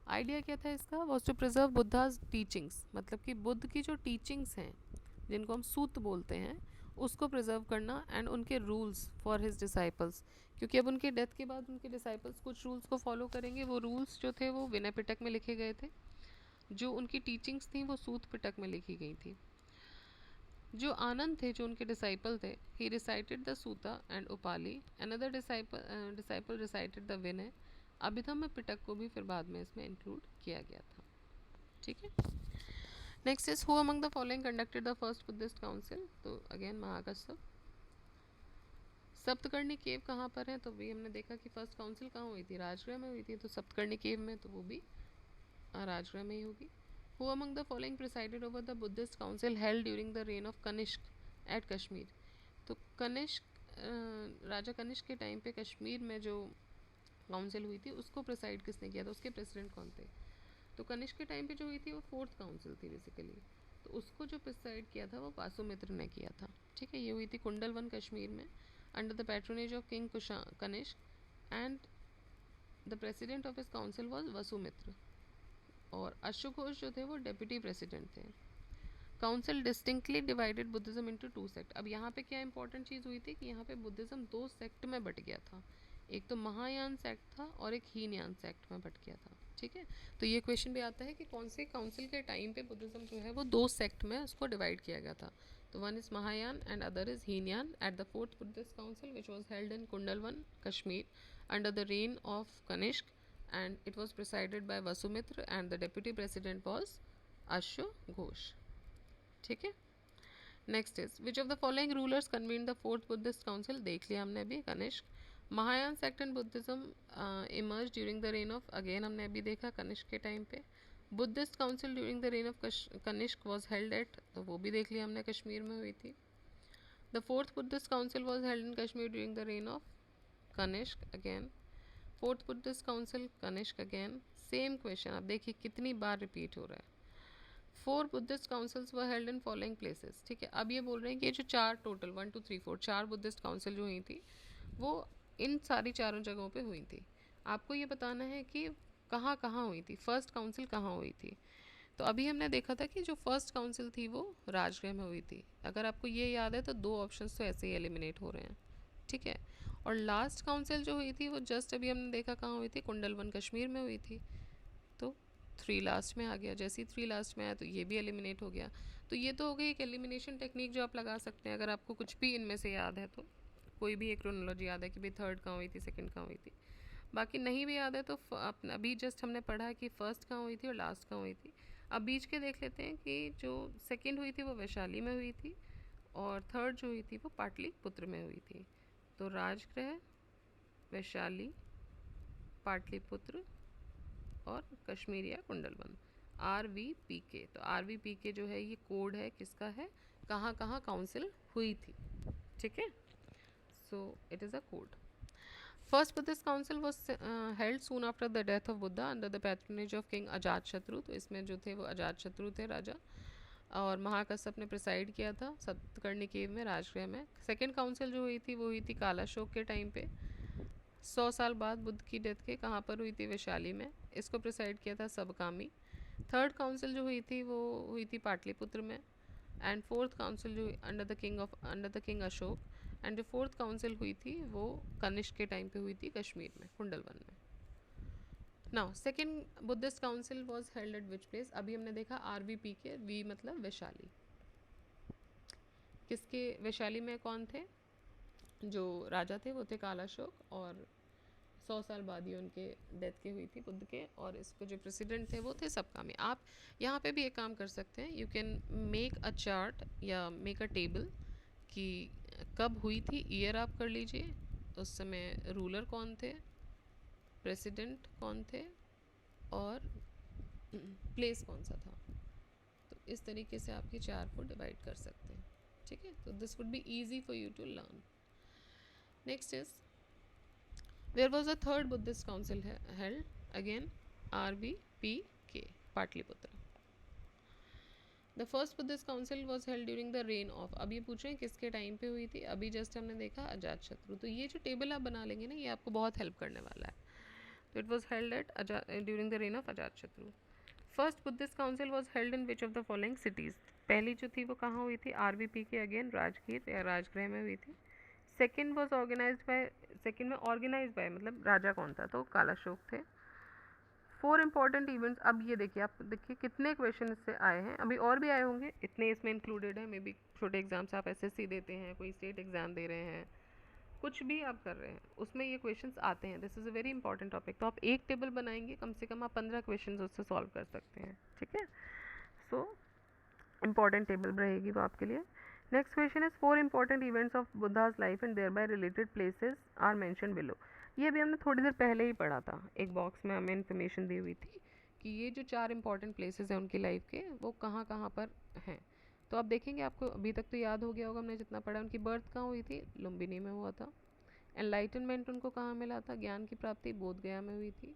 आइडिया क्या था इसका, was to preserve Buddha's teachings, मतलब कि बुद्ध की जो टीचिंग्स हैं जिनको हम सूत बोलते हैं उसको प्रिजर्व करना, एंड उनके रूल्स फॉर हिज डिसाइपल्स, क्योंकि अब उनके डेथ के बाद उनके डिसाइपल्स कुछ रूल्स को फॉलो करेंगे। वो रूल्स जो थे वो विनय पिटक में लिखे गए थे, जो उनकी टीचिंग्स थी वो सूत पिटक में लिखी गई थी। जो आनंद थे जो उनके डिसाइपल थे, he recited the Sutta and Upali, another disciple recited the Vinaya. Abhidhamma Pitaka को भी फिर बाद में इसमें इंक्लूड किया गया था। ठीक है, next is who among the following conducted the first Buddhist council, तो अगेन महाकश्यप। सप्तकर्णी केव कहाँ पर है, तो भी हमने देखा कि फर्स्ट काउंसिल कहाँ हुई थी, राजगृह में हुई थी, तो सप्तकर्णी केव में तो वो भी राजगृह में ही होगी। Who among the following presided over the Buddhist council held during the reign of Kanishka at Kashmir, तो कनिष्क राजा कनिष्क के टाइम पे कश्मीर में जो काउंसिल हुई थी उसको प्रिसाइड किसने किया था, उसके प्रेसिडेंट कौन थे, तो कनिष्क के टाइम पे जो हुई थी वो 4th काउंसिल थी बेसिकली, तो उसको जो प्रिसाइड किया था वो वासुमित्र ने किया था। ठीक है, ये हुई थी कुंडलवन कश्मीर में under the patronage of king Kanishka, and the president of his council was Vasumitra, और अश्वघोष जो थे वो डेप्यूटी प्रेसिडेंट थे। Council distinctly divided Buddhism into 2 sect. अब यहाँ पे क्या इंपॉर्टेंट चीज़ हुई थी कि यहाँ पे बुद्धिज्म 2 सेक्ट में बट गया था, एक तो महायान सेक्ट था और एक हीनयान सेक्ट में बट गया था। ठीक है, तो ये क्वेश्चन भी आता है कि कौन से काउंसिल के टाइम पे बुद्धिज्म जो है वो 2 सेक्ट में उसको डिवाइड किया गया था, तो one is Mahayana and other is Hinayana at the 4th Buddhist council which was held in Kundalvan Kashmir under the reign of Kanishka, and it was presided by Vasumitra and the deputy president was Ashwaghosh. ठीक है, next is which of the following rulers convene the 4th Buddhist council, देख लिया हमने अभी, Kanishka. Mahayana sect and Buddhism emerge during the reign of, again हमने अभी देखा कनिष्क के टाइम पे। Buddhist council during the reign of Kanishka was held at, तो वो भी देख लिया हमने, कश्मीर में हुई थी। The 4th Buddhist council was held in Kashmir during the reign of Kanishka, again 4th Buddhist council Kanishka, again same question. अब देखिए कितनी बार रिपीट हो रहा है। 4 Buddhist councils were held in following places. ठीक है, अब ये बोल रहे हैं कि ये जो 4 टोटल 1 2 3 4 4 बुद्धिस्ट काउंसिल जो हुई थी वो इन सारी चारों जगहों पे हुई थी। आपको ये बताना है कि कहाँ कहाँ हुई थी, फर्स्ट काउंसिल कहाँ हुई थी। तो अभी हमने देखा था कि जो फर्स्ट काउंसिल थी वो राजगृह में हुई थी। अगर आपको ये याद है तो 2 ऑप्शंस तो ऐसे ही एलिमिनेट हो रहे हैं। ठीक है, और लास्ट काउंसिल जो हुई थी वो जस्ट अभी हमने देखा कहाँ हुई थी, कुंडलवन कश्मीर में हुई थी, तो 3 लास्ट में आ गया। जैसे ही 3 लास्ट में आया तो ये भी एलिमिनेट हो गया। तो ये तो हो गई एक एलिमिनेशन टेक्निक जो आप लगा सकते हैं अगर आपको कुछ भी इनमें से याद है तो, कोई भी एक क्रोनोलॉजी याद है कि भाई थर्ड कहाँ हुई थी, सेकंड कहाँ हुई थी। बाकी नहीं भी याद है तो अपना अभी जस्ट हमने पढ़ा कि फर्स्ट कहाँ हुई थी और लास्ट कहाँ हुई थी। अब बीच के देख लेते हैं कि जो सेकंड हुई थी वो वैशाली में हुई थी और थर्ड जो हुई थी वो पाटलिपुत्र में हुई थी। तो राजगृह, वैशाली, पाटलिपुत्र और कश्मीर या कुंडलवन, RVPK। तो RVPK जो है ये कोड है किसका है, कहाँ कहाँ काउंसिल हुई थी, ठीक है। So it is a code. First Buddhist Council was held soon after the death of Buddha under the patronage of King Ajatshatu। तो इसमें जो थे वो अजातशत्रु थे राजा, और महाकश्यप ने प्रिसाइड किया था सतकर्णी केव में, राजगृह में। सेकेंड काउंसिल जो हुई थी वो हुई थी कालाशोक के टाइम पे, 100 साल बाद बुद्ध की डेथ के। कहाँ पर हुई थी, वैशाली में। इसको प्रिसाइड किया था सबकामी। थर्ड काउंसिल जो हुई थी वो हुई थी पाटलिपुत्र में। एंड फोर्थ काउंसिल जो under the king Ashok, and जो फोर्थ काउंसिल हुई थी वो कनिष्क के टाइम पे हुई थी कश्मीर में, कुंडलवन में। Now second Buddhist council was held eight which place. अभी हमने देखा RVPK, वी मतलब वैशाली। किसके वैशाली में कौन थे, जो राजा थे वो थे कालाशोक, और 100 साल बाद ही उनके डेथ के हुई थी बुद्ध के, और इसके जो प्रेसिडेंट थे वो थे सबकामी। आप यहाँ पे भी एक काम कर सकते हैं, you can make a chart या मेक अ टेबल कि कब हुई थी, ईयर आप कर लीजिए, उस समय रूलर कौन थे, प्रेसिडेंट कौन थे, और प्लेस कौन सा था। तो इस तरीके से आपके चार को डिवाइड कर सकते हैं, ठीक है। तो this would be easy for you to learn. Next is where was the third Buddhist council held, again RVPK, Patliputra। The first Buddhist council was held during the reign of, अब ये पूछ रहे हैं किसके टाइम पे हुई थी, अभी जस्ट हमने देखा अजातशत्रु। तो ये जो टेबल आप बना लेंगे ना, ये आपको बहुत हेल्प करने वाला है। तो it was held eight during the reign of Ajatashatru. First Buddhist council was held in which of the following cities. पहली जो थी वो कहाँ हुई थी, RVPK, अगेन राजगीर या राजगृह में हुई थी। Second was organized by, second में ऑर्गेनाइज बाय मतलब राजा कौन था, तो कालाशोक थे। 4 इंपॉर्टेंट इवेंट्स। अब ये देखिए, आप देखिए कितने क्वेश्चन इससे आए हैं, अभी और भी आए होंगे, इतने इसमें इंक्लूडेड है। मे बी छोटे एग्जाम्स आप SSC देते हैं, कोई स्टेट एग्जाम दे रहे हैं, कुछ भी आप कर रहे हैं, उसमें ये क्वेश्चंस आते हैं। This is a very important topic. तो आप एक टेबल बनाएंगे, कम से कम आप 15 क्वेश्चंस उससे सॉल्व कर सकते हैं, ठीक है। सो इंपॉर्टेंट टेबल रहेगी वो आपके लिए। Next question is 4 important events of Buddha's life and thereby related places are mention below. ये भी हमने थोड़ी देर पहले ही पढ़ा था, एक बॉक्स में हमें इन्फॉर्मेशन दी हुई थी कि ये जो 4 इंपॉर्टेंट प्लेसेस हैं उनकी लाइफ के, वो कहाँ कहाँ पर हैं। तो आप देखेंगे, आपको अभी तक तो याद हो गया होगा हमने जितना पढ़ा। उनकी बर्थ कहाँ हुई थी, लुम्बिनी में हुआ था। एनलाइटनमेंट उनको कहाँ मिला था, ज्ञान की प्राप्ति बोध गया में हुई थी।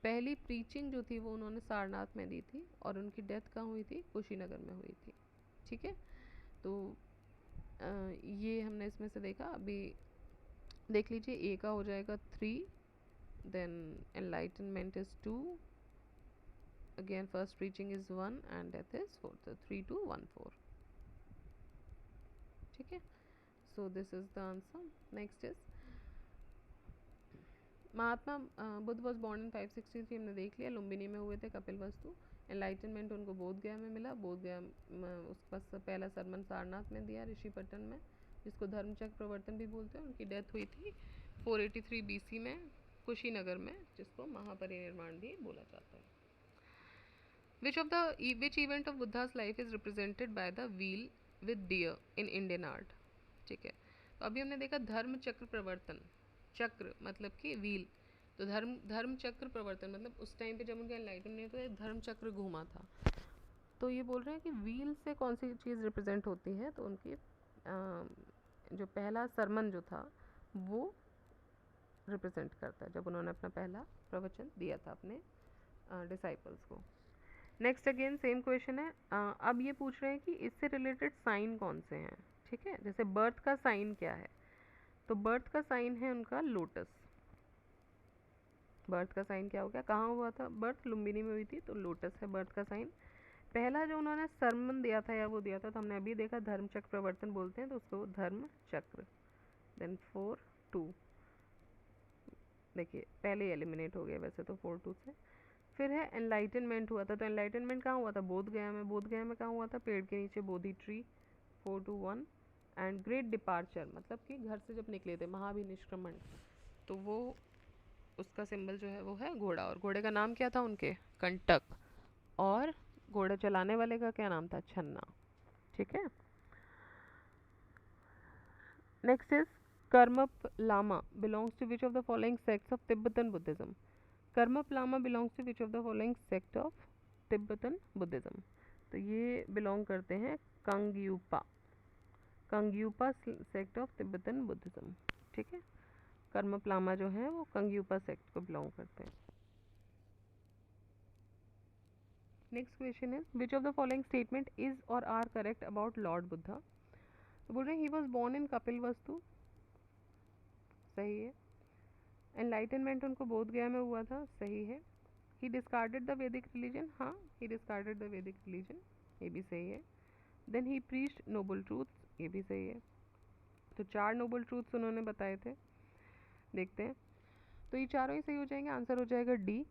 पहली प्रीचिंग जो थी वो उन्होंने सारनाथ में दी थी, और उनकी डेथ कहाँ हुई थी, कुशीनगर में हुई थी, ठीक है। तो ये हमने इसमें से देखा। अभी देख लीजिए, ए का हो जाएगा 3, then enlightenment is 2, again first preaching is 1 and death is 4, तो 3 2 1 4, ठीक है। So this is the answer. Next is Mahatma Buddha was born in 563, हमने देख लिया, लुम्बिनी में हुए थे, कपिलवस्तु। एनलाइटनमेंट उनको बोध गया में मिला, बोध गया उसके पास पहला सरमन सारनाथ में दिया, ऋषिपट्टन में, जिसको धर्मचक्र प्रवर्तन भी बोलते हैं। उनकी डेथ हुई थी 483 BC में, कुशीनगर में, जिसको महापरिनिर्वाण भी बोला जाता है। Which event of Buddha's life is represented by the wheel with deer in Indian art, ठीक है। तो अभी हमने देखा धर्म चक्र प्रवर्तन, चक्र मतलब कि व्हील, तो धर्म चक्र प्रवर्तन मतलब उस टाइम पे जब उनका एनलाइटनमेंट हुआ, धर्म चक्र घूमा था। तो ये बोल रहे हैं कि व्हील से कौन सी चीज़ रिप्रेजेंट होती है, तो उनकी जो पहला सरमन जो था वो रिप्रेजेंट करता है, जब उन्होंने अपना पहला प्रवचन दिया था अपने डिसाइपल्स को। नेक्स्ट अगेन सेम क्वेश्चन है। अब ये पूछ रहे हैं कि इससे रिलेटेड साइन कौन से हैं, ठीक है। जैसे बर्थ का साइन क्या है, तो बर्थ का साइन है उनका लोटस। बर्थ का साइन क्या हो गया, कहाँ हुआ था बर्थ, लुम्बिनी में हुई थी, तो लोटस है बर्थ का साइन। पहला जो उन्होंने सरमन दिया था या वो दिया था, तो हमने अभी देखा धर्म चक्र प्रवर्तन बोलते हैं, तो उसको धर्म चक्र। देन 4 2, देखिए पहले एलिमिनेट हो गया वैसे तो 4 2 से। फिर है एनलाइटनमेंट हुआ था, तो एनलाइटनमेंट कहाँ हुआ था? बोध गया में। बोध गया में कहाँ हुआ था? पेड़ के नीचे, बोधि ट्री, 421। एंड ग्रेट डिपार्चर मतलब कि घर से जब निकले थे, महाभिनिष्क्रमण, तो वो उसका सिंबल जो है वो है घोड़ा, और घोड़े का नाम क्या था उनके? कंटक। और घोड़ा चलाने वाले का क्या नाम था? छन्ना। ठीक है। Next is Karmapa Lama belongs to which of the following sects of Tibetan Buddhism? Karmapa Lama belongs to which of the following sect of Tibetan Buddhism? तो ये बिलोंग करते हैं Kagyupa, Kagyupa sect of Tibetan Buddhism. ठीक है। कर्मप लामा जो है वो कंग्यूपा सेक्ट को बिलोंग करते हैं। Next question is which of the following statement is or are correct about lord Buddha? तो बोल रहे हैं he was born in Kapilavastu, सही है। एनलाइटनमेंट उनको बोध गया में हुआ था, सही है। He discarded the Vedic religion, हाँ he discarded the Vedic religion, ये भी सही है। Then he preached noble truths, ये भी सही है। तो 4 नोबल ट्रूथ्स उन्होंने बताए थे, देखते हैं। तो ये चारों ही सही हो जाएंगे, आंसर हो जाएगा D.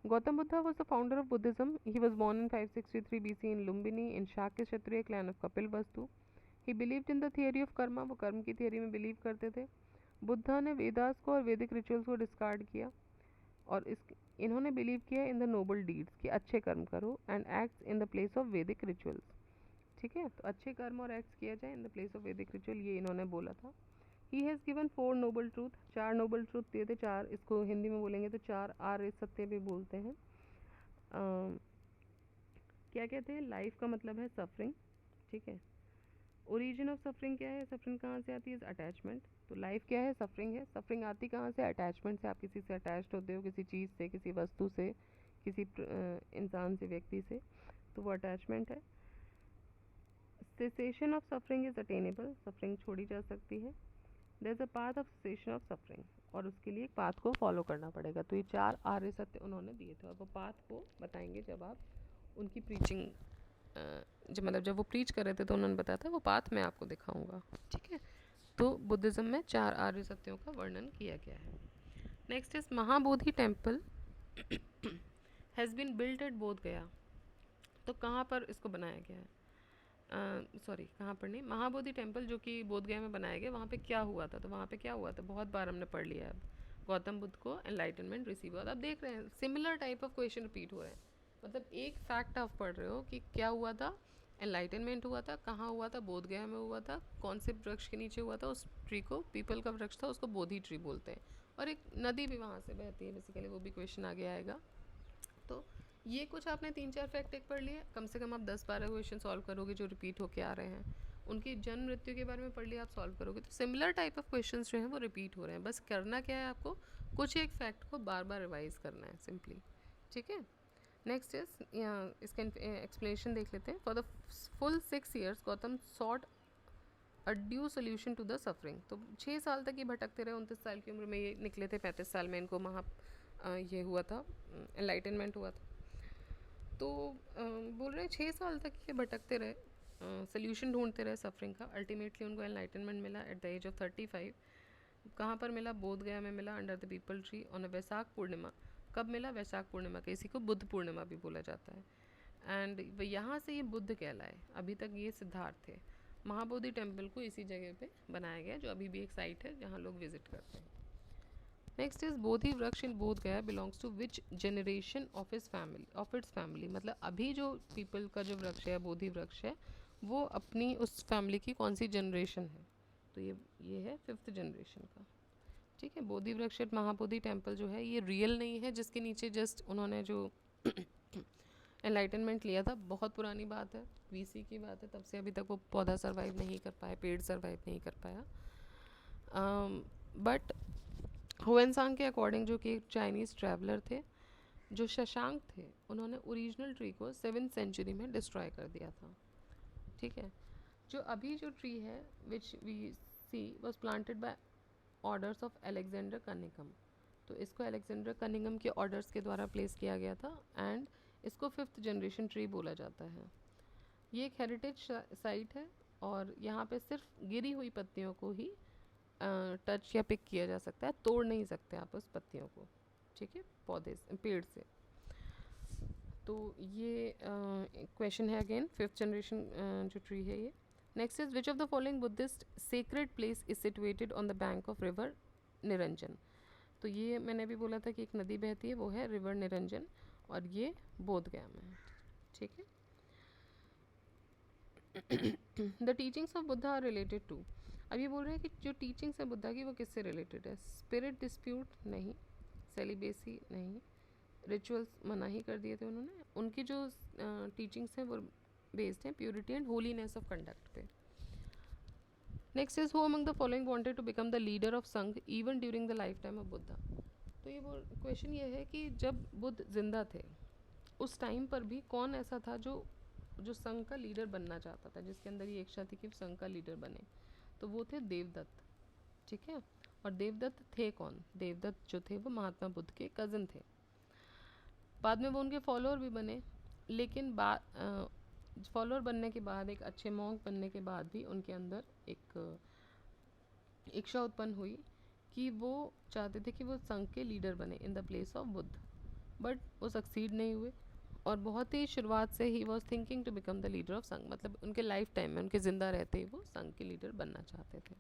Gautam Buddha was the founder of Buddhism. He was born in 563 BC in Lumbini in Shakya Kshatriya clan of Kapilvastu. He believed in the theory of karma, वो कर्म की थियरी में बिलीव करते थे। बुद्धा ने वेदास को और वैदिक रिचुअल्स को डिस्कार्ड किया, और इन्होंने बिलीव किया इन द नोबल डीड्स कि अच्छे कर्म करो, and acts in the place of वैदिक रिचुअल्स। ठीक है, तो अच्छे कर्म और एक्ट्स किया जाए इन द प्लेस ऑफ वैदिक रिचुअल, ये इन्होंने बोला था। He has given 4 noble truth, 4 noble truth दिए थे। 4 इसको हिंदी में बोलेंगे तो 4 आर्य सत्य भी बोलते हैं। क्या कहते हैं? लाइफ का मतलब है सफरिंग। ठीक है। ओरिजिन ऑफ सफरिंग क्या है? सफरिंग कहाँ से आती है? अटैचमेंट। तो लाइफ क्या है? सफरिंग है। सफरिंग आती कहाँ से? अटैचमेंट से। आप किसी से अटैच्ड होते हो, किसी चीज़ से, किसी वस्तु से, किसी इंसान से, व्यक्ति से, तो वो अटैचमेंट है। Cessation of suffering is attainable, suffering छोड़ी जा सकती है। There is a path of cessation of suffering, और उसके लिए एक पाथ को फॉलो करना पड़ेगा। तो ये 4 आर्य सत्य उन्होंने दिए थे, और वो पाथ को बताएंगे जब आप उनकी प्रीचिंग, जब मतलब जब वो प्रीच कर रहे थे तो उन्होंने बताया था, वो पाथ मैं आपको दिखाऊंगा। ठीक है। तो बुद्धिज़्म में 4 आर्य सत्यों का वर्णन किया गया है। Next is Mahabodhi temple has been built at Bodh Gaya. तो कहाँ पर इसको बनाया गया है? सॉरी, कहाँ पर नहीं, महाबोधि टेम्पल जो कि बोध गया में बनाया गया, वहाँ पे क्या हुआ था? तो वहाँ पे क्या हुआ था? बहुत बार हमने पढ़ लिया है। अब गौतम बुद्ध को एनलाइटनमेंट रिसीव हुआ था। अब देख रहे हैं similar type of question repeat हो रहे हैं। मतलब एक फैक्ट आप पढ़ रहे हो कि क्या हुआ था? एनलाइटनमेंट हुआ था। कहाँ हुआ था? बोध गया में हुआ था। कौन से वृक्ष के नीचे हुआ था? उस ट्री को, पीपल का वृक्ष था, उसको बोधि ट्री बोलते हैं। और एक नदी भी वहाँ से बहती है बेसिकली, वो भी क्वेश्चन आगे आएगा। तो ये कुछ आपने 3-4 फैक्ट एक पढ़ लिए, कम से कम आप 10-12 क्वेश्चन सॉल्व करोगे जो रिपीट होके आ रहे हैं। उनकी जन्म मृत्यु के बारे में पढ़ लिया, आप सॉल्व करोगे। तो सिमिलर टाइप ऑफ क्वेश्चंस जो हैं वो रिपीट हो रहे हैं। बस करना क्या है आपको? कुछ एक फैक्ट को बार बार रिवाइज करना है सिंपली। ठीक है। नेक्स्ट इज, यहाँ इसका एक्सप्लेनेशन देख लेते हैं। For the full 6 years Gautam sought a due solution to the suffering. तो 6 साल तक ये भटकते रहे। 29 साल की उम्र में ये निकले थे, 35 साल में इनको ये हुआ था, एनलाइटनमेंट हुआ था। तो बोल रहे हैं 6 साल तक ये भटकते रहे, सोल्यूशन ढूंढते रहे सफरिंग का। अल्टीमेटली उनको एनलाइटनमेंट मिला एट द एज ऑफ 35। कहाँ पर मिला? बोध गया में मिला, under the peepal tree on a Vaishakh Purnima. कब मिला? वैशाख पूर्णिमा के, इसी को बुद्ध पूर्णिमा भी बोला जाता है। एंड यहाँ से ये बुद्ध कहलाए। अभी तक ये सिद्धार्थ थे। महाबोधि टेम्पल को इसी जगह पे बनाया गया, जो अभी भी एक साइट है जहाँ लोग विजिट करते हैं। नेक्स्ट इज बोधि वृक्ष in Bodh Gaya belongs to which generation of its family. मतलब अभी जो पीपल का जो वृक्ष है, बोधि वृक्ष है, वो अपनी उस फैमिली की कौन सी जनरेशन है? तो ये है 5th जनरेशन का। ठीक है। बोधि वृक्ष एट महाबोधि टेम्पल जो है ये रियल नहीं है, जिसके नीचे जस्ट उन्होंने जो एनलाइटनमेंट लिया था, बहुत पुरानी बात है, BC की बात है। तब से अभी तक वो पौधा सर्वाइव नहीं कर पाया, पेड़ सर्वाइव नहीं कर पाया। बट हुएनसांग के अकॉर्डिंग, जो कि एक चाइनीज़ ट्रैवलर थे, जो शशांक थे, उन्होंने ओरिजिनल ट्री को 7th सेंचुरी में डिस्ट्रॉय कर दिया था। ठीक है। जो अभी जो ट्री है which we see was planted by orders of Alexander Cunningham. तो इसको अलेक्जेंडर कनिंघम के ऑर्डर्स के द्वारा प्लेस किया गया था, एंड इसको 5th जनरेशन ट्री बोला जाता है। ये एक हेरिटेज साइट है, और यहाँ पे सिर्फ गिरी हुई पत्तियों को ही टच या पिक किया जा सकता है, तोड़ नहीं सकते आप उस पत्तियों को। ठीक है, पौधे से, पेड़ से। तो ये क्वेश्चन है अगेन 5th जनरेशन जो ट्री है ये। Next is which of the following Buddhist sacred place is situated on the bank of river Niranjan. तो ये मैंने भी बोला था कि एक नदी बहती है, वो है रिवर निरंजन, और ये बोध गया में है, ठीक है। The teachings of Buddha are related to, अब ये बोल रहे हैं कि जो टीचिंग्स है बुद्धा की वो किससे रिलेटेड है। स्पिरिट डिस्प्यूट नहीं, सेलिबेसी नहीं, रिचुअल्स मना ही कर दिए थे उन्होंने। उनकी जो टीचिंग्स हैं वो बेस्ड हैं purity and holiness of conduct पे। Next is who among the following wanted to become the leader of Sangha even during the lifetime of Buddha. तो ये क्वेश्चन ये है कि जब बुद्ध जिंदा थे उस टाइम पर भी कौन ऐसा था जो जो संघ का लीडर बनना चाहता था, जिसके अंदर ये इच्छा थी कि संघ का लीडर बने। तो वो थे देवदत्त, ठीक है। और देवदत्त थे कौन? देवदत्त जो थे वो महात्मा बुद्ध के कज़न थे। बाद में वो उनके फॉलोअर भी बने, लेकिन फॉलोअर बनने के बाद, एक अच्छे मॉन्क बनने के बाद भी उनके अंदर एक इच्छा उत्पन्न हुई कि वो चाहते थे कि वो संघ के लीडर बने in the place of Buddha, but वो सक्सीड नहीं हुए। और बहुत ही शुरुआत से ही was thinking to become the leader of Sangha, मतलब उनके लाइफ टाइम में, उनके ज़िंदा रहते ही वो संघ के लीडर बनना चाहते थे।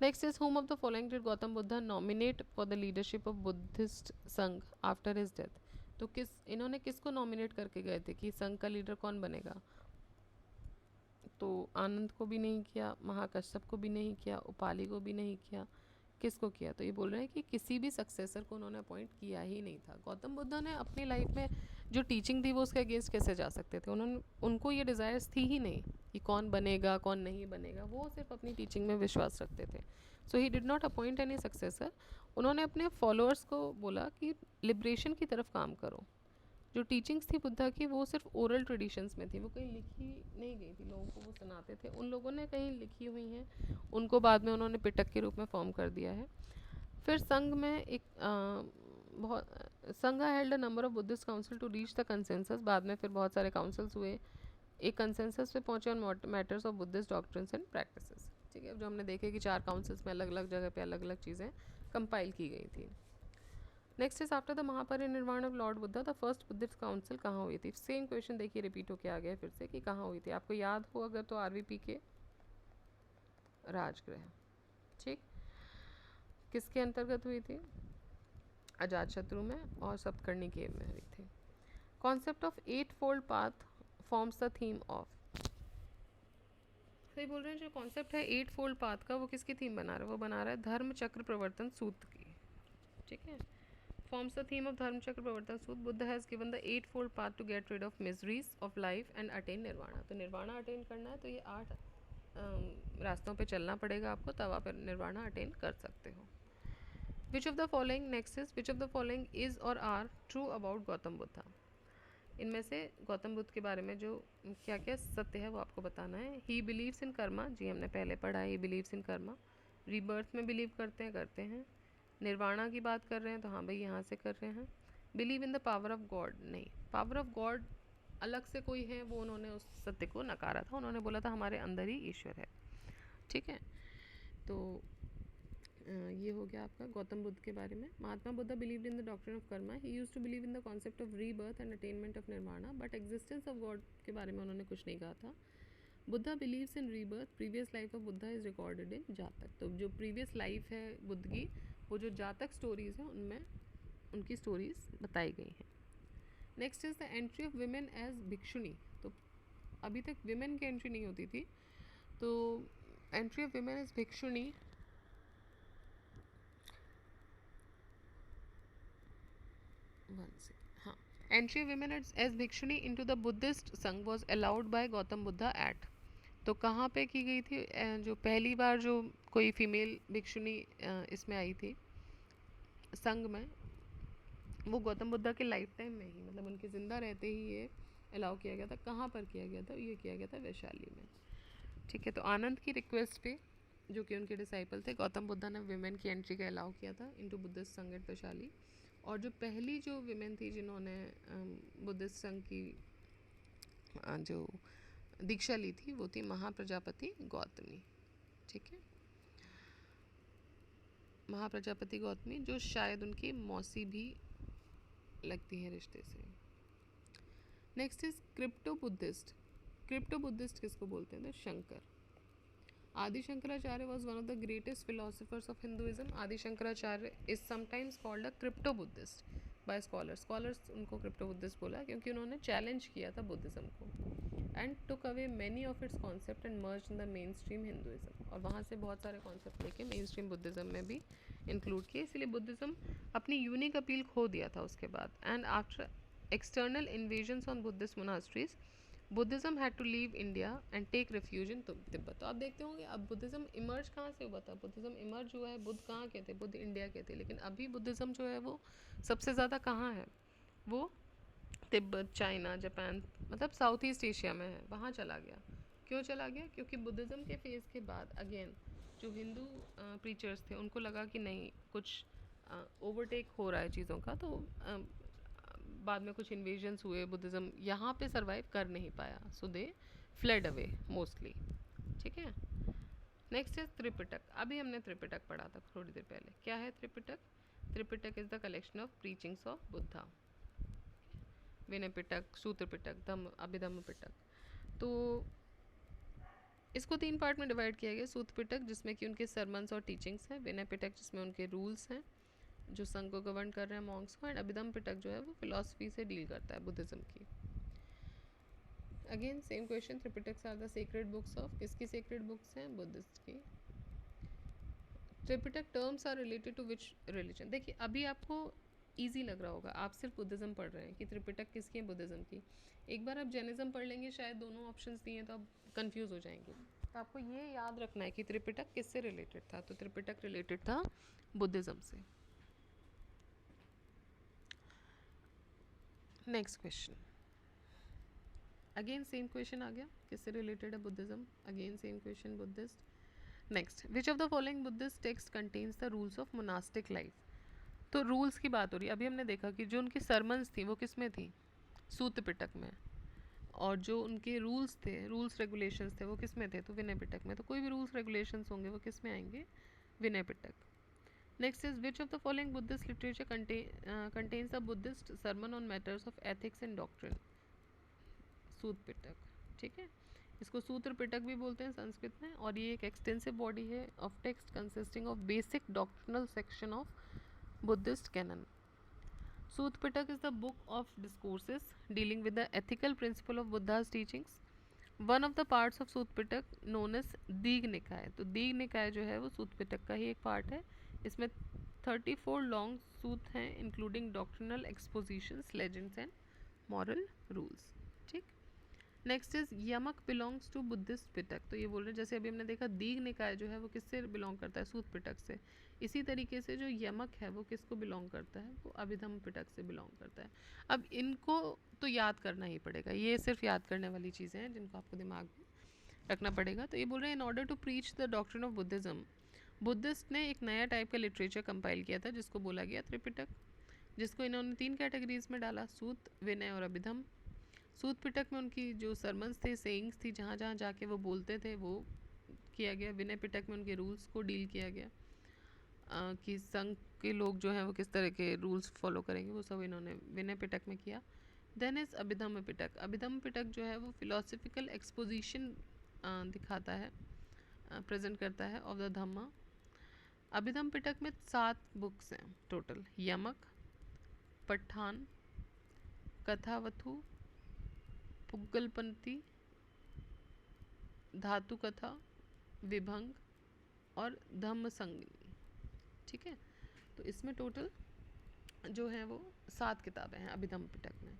Next is home of the following did Gautam Buddha nominate for the leadership of Buddhist संघ आफ्टर हिज डेथ। तो इन्होंने किसको नॉमिनेट करके गए थे कि संघ का लीडर कौन बनेगा? तो आनंद को भी नहीं किया, महाकश्यप को भी नहीं किया, उपाली को भी नहीं किया, किसको किया? तो ये बोल रहे हैं कि किसी भी सक्सेसर को उन्होंने अपॉइंट किया ही नहीं था। गौतम बुद्धा ने अपनी लाइफ में जो टीचिंग थी वो उसके अगेंस्ट कैसे जा सकते थे? उनको ये डिज़ायर्स थी ही नहीं कि कौन बनेगा कौन नहीं बनेगा, वो सिर्फ अपनी टीचिंग में विश्वास रखते थे। So he did not appoint any successor. उन्होंने अपने फॉलोअर्स को बोला कि लिबरेशन की तरफ काम करो। जो टीचिंग्स थी बुद्धा की वो सिर्फ ओरल ट्रेडिशंस में थी, वो कहीं लिखी नहीं गई थी, लोगों को वो सुनाते थे। उन लोगों ने कहीं लिखी हुई हैं, उनको बाद में उन्होंने पिटक के रूप में फॉर्म कर दिया है। फिर संघ में एक बहुत Sangha held a number of Buddhist council to reach the consensus. बाद में फिर बहुत सारे काउंसिल्स हुए, एक कंसेंसस पे पहुंचे on matters of Buddhist doctrines and practices, ठीक है। जो हमने देखे कि 4 काउंसिल्स में अलग अलग जगह पे अलग अलग चीज़ें कंपाइल की गई थी। Next is after the Mahaparinirvan of Lord Buddha the first Buddhist council कहाँ हुई थी? सेम क्वेश्चन देखिए रिपीट होके आ गया फिर से कि कहाँ हुई थी। आपको याद हो अगर तो आरवीपी के राजगृह, ठीक। किसके अंतर्गत हुई थी? अजातशत्रु में और सप्तकर्णी केव में हुई थी। Concept of 8 fold path forms the theme of. सही बोल रहे हैं, जो कॉन्सेप्ट है 8 फोल्ड पाथ का वो किसकी थीम बना रहा है? वो बना रहा है धर्म चक्र प्रवर्तन सूत्र की, ठीक है। Forms the theme of Dharma Chakra Pravartan Sut. Buddha has given the 8-fold path to get rid of miseries of life and attain nirvana. तो निर्वाणा अटेन करना है तो ये 8 रास्तों पे चलना पड़ेगा आपको, तब आप निर्वाणा अटेन कर सकते हो। Which of the following next is which of the following is or are true about Gautam Buddha? इनमें से गौतम बुद्ध के बारे में जो क्या क्या सत्य है वो आपको बताना है। He believes in कर्मा, जी हमने पहले पढ़ा है, he believes in Karma. Rebirth में बिलीव करते हैं। निर्वाणा की बात कर रहे हैं तो हाँ भाई यहाँ से कर रहे हैं। Believe in the power of God, नहीं, पावर ऑफ गॉड अलग से कोई है, वो उन्होंने उस सत्य को नकारा था। उन्होंने बोला था हमारे अंदर ही ईश्वर है, ठीक है। तो ये हो गया आपका गौतम बुद्ध के बारे में। Mahatma Buddha believed in the doctrine of karma. He used to believe in the concept of rebirth and attainment of nirvana, but existence of God के बारे में उन्होंने कुछ नहीं कहा था। Buddha believes in rebirth, previous life of Buddha is recorded in Jataka. तो जो प्रीवियस लाइफ है बुद्ध की, वो जो जातक स्टोरीज़ हैं उनमें उनकी स्टोरीज़ बताई गई हैं। Next is the entry of women as bhikshuni. तो अभी तक विमेन की एंट्री नहीं होती थी, तो entry of women as bhikshuni हाँ, entry of women as bhikshuni into the Buddhist Sangha was allowed by Gautama Buddha at. तो कहाँ पे की गई थी? जो पहली बार जो कोई फीमेल भिक्षुणी इसमें आई थी संघ में, वो गौतम बुद्धा के लाइफ टाइम में ही, मतलब उनके ज़िंदा रहते ही ये अलाउ किया गया था। कहाँ पर किया गया था? ये किया गया था वैशाली में, ठीक है। तो आनंद की रिक्वेस्ट पे, जो कि उनके डिसाइपल थे, गौतम बुद्धा ने विमेन की एंट्री का अलाउ किया था इनटू बुद्धिस्ट संघ एट वैशाली। और जो पहली जो विमेन थी जिन्होंने बुद्धिस्ट संघ की जो दीक्षा ली थी वो थी महाप्रजापति गौतमी, ठीक है। महाप्रजापति गौतमी, जो शायद उनकी मौसी भी लगती हैं रिश्ते से। Next is crypto Buddhist. Crypto Buddhist किसको बोलते हैं? तो Shankar. Adi Shankaracharya was one of the greatest philosophers of Hinduism. Adi Shankaracharya is sometimes called a crypto Buddhist by scholars उनको क्रिप्टो बुद्धिस्ट बोला क्योंकि उन्होंने चैलेंज किया था बुद्धिज्म को and took away many of its concept and merge in the mainstream Hinduism, और वहाँ से बहुत सारे कॉन्सेप्ट लेके मेन स्ट्रीम बुद्धिज्म में भी इंक्लूड किए। इसलिए बुद्धिज्म अपनी यूनिक अपील खो दिया था उसके बाद। And after external invasions on Buddhist monasteries, Buddhism had to leave India and take refuge in Tibet. तो आप देखते होंगे अब बुद्धिज्म इमर्ज कहाँ से हुआ था? बुद्धिज्म इमर्ज हुआ है, बुद्ध कहाँ के थे? बुद्ध इंडिया के थे, लेकिन अभी बुद्धिज्म जो है वो सबसे ज़्यादा कहाँ है? वो तिब्बत, चाइना, जापान, मतलब साउथ ईस्ट एशिया में है, वहाँ चला गया। क्यों चला गया? क्योंकि बुद्धिज्म के फेज़ के बाद अगेन जो हिंदू प्रीचर्स थे उनको लगा कि नहीं, कुछ ओवरटेक हो रहा है चीज़ों का, तो बाद में कुछ इन्वेजन्स हुए, बुद्धिज़्म यहाँ पे सरवाइव कर नहीं पाया, सो दे फ्लेड अवे मोस्टली। ठीक है, नेक्स्ट है त्रिपिटक। अभी हमने त्रिपिटक पढ़ा था थोड़ी देर पहले। क्या है Tripitaka? Tripitaka is the collection of preachings of Buddha. Vinaya Pitaka, Sutra Pitaka, धम्म अभिधम्म पिटक। तो इसको 3 पार्ट में डिवाइड किया गया। सूत्र पिटक जिसमें कि उनके सरमन्स और टीचिंग्स हैं, विनय पिटक जिसमें उनके रूल्स हैं जो संघ को गवर्न कर रहे हैं मॉन्क्स को, एंड अभिधम पिटक जो है वो फिलॉसफी से डील करता है बुद्धिज्म की। Again same question, Tripitakas are the sacred books of, किसकी सेक्रेड बुक्स हैं? बुद्धिस्ट की। Tripitaka terms are related to which religion? देखिए अभी आपको ईजी लग रहा होगा, आप सिर्फ बुद्धिज्म पढ़ रहे हैं कि त्रिपिटक किसकी है? बुद्धिज्म की। एक बार आप जैनिज्म पढ़ लेंगे, शायद दोनों ऑप्शंस दिए तो आप कंफ्यूज हो जाएंगे। तो आपको ये याद रखना है कि त्रिपिटक किससे रिलेटेड था? तो त्रिपिटक रिलेटेड था बुद्धिज्म से। Next question, again same question आ गया, किससे रिलेटेड है? Buddhism. Again same question, Buddhist. Next, which of the following Buddhist text contains the rules of monastic life? तो रूल्स की बात हो रही है। अभी हमने देखा कि जो उनकी सरमन्स थी वो किस में थी? सूत्र पिटक में। और जो उनके रूल्स थे, रूल्स रेगुलेशंस थे, वो किस में थे? तो विनय पिटक में। तो कोई भी रूल्स रेगुलेशंस होंगे वो किस में आएंगे? Vinaya Pitaka. Next is which of the following Buddhist literature contains the Buddhist sermon on matters of ethics and doctrine? Sutra Pitaka. ठीक है, इसको सूत्र पिटक भी बोलते हैं संस्कृत में, और ये एक एक्सटेंसिव बॉडी है of text consisting of basic doctrinal section of Buddhist canon. Sutra Pitaka is the book of discourses dealing with the ethical principle of Buddha's teachings. One of the parts of Sutra Pitaka known as दीघ निकाय। तो दीघ निकाय जो है वो सूत्र पिटक का ही एक पार्ट है। इसमें 34 लॉन्ग सूत हैं including doctrinal expositions, legends and moral rules. ठीक, next is Yamaka belongs to Buddhist Pitaka. तो ये बोल रहे हैं जैसे अभी हमने देखा दीघ निकाय जो है वो किससे बिलोंग करता है? सूत्र पिटक से। इसी तरीके से जो यमक है वो किसको बिलोंग करता है? वो अभिधम पिटक से बिलोंग करता है। अब इनको तो याद करना ही पड़ेगा, ये सिर्फ याद करने वाली चीज़ें हैं जिनको आपको दिमाग में रखना पड़ेगा। तो ये बोल रहे हैं in order to preach the doctrine of Buddhism, Buddhist ने एक नया टाइप का लिटरेचर कंपाइल किया था जिसको बोला गया त्रिपिटक, जिसको इन्होंने 3 कैटेगरीज में डाला, सूत, विनय और अभिधम। सूत पिटक में उनकी जो सरमन्स थे, सेइंग्स थी, जहाँ जहाँ जाके वो बोलते थे वो किया गया। विनय पिटक में उनके रूल्स को डील किया गया कि संघ के लोग जो हैं वो किस तरह के रूल्स फॉलो करेंगे, वो सब इन्होंने विनय पिटक में किया। देन इज अभिधम्म पिटक। अभिधम्म पिटक जो है वो फिलोसफिकल एक्सपोजिशन दिखाता है, प्रेजेंट करता है ऑफ द धम्मा। अभिधम्म पिटक में 7 बुक्स हैं टोटल, यमक, पठान, कथावथु, पुग्गलपंथी, धातु कथा, विभंग और धम्म संगिनी। ठीक है, तो इसमें टोटल जो है वो 7 किताबें हैं अभिधम्म पिटक में।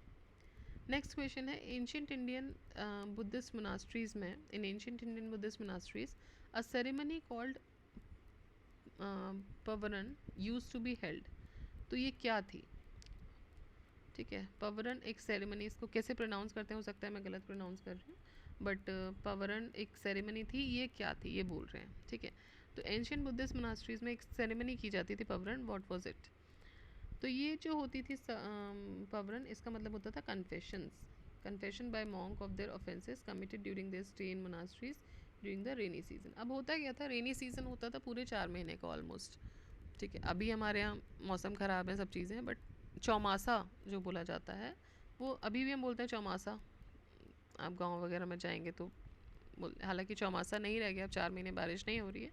नेक्स्ट क्वेश्चन है, एंशियंट इंडियन बुद्धिस्ट मोनास्ट्रीज में, in ancient Indian Buddhist monasteries a ceremony called Pavarana use to be held. तो ये क्या थी? ठीक है, पवरन एक सेरेमनी, इसको कैसे प्रोनाउंस करते हैं, हो सकता है मैं गलत प्रोनाउंस कर रही हूँ, बट पवरन एक सेरेमनी थी, ये क्या थी ये बोल रहे हैं। ठीक है, तो एंशियंट बुद्धिस्ट मोनास्ट्रीज में एक सेरेमनी की जाती थी पवरन, व्हाट वाज इट? तो ये जो होती थी पवरन, इसका मतलब होता था confessions, confession by monk of their offences committed during their stay in monasteries during the rainy season. अब होता क्या था, रेनी सीजन होता था पूरे 4 महीने का ऑलमोस्ट, ठीक है, अभी हमारे यहाँ मौसम ख़राब है, सब चीज़ें हैं, बट चौमासा जो बोला जाता है वो अभी भी हम बोलते हैं चौमासा। आप गांव वगैरह में जाएंगे तो हालांकि चौमासा नहीं रह गया, अब 4 महीने बारिश नहीं हो रही है,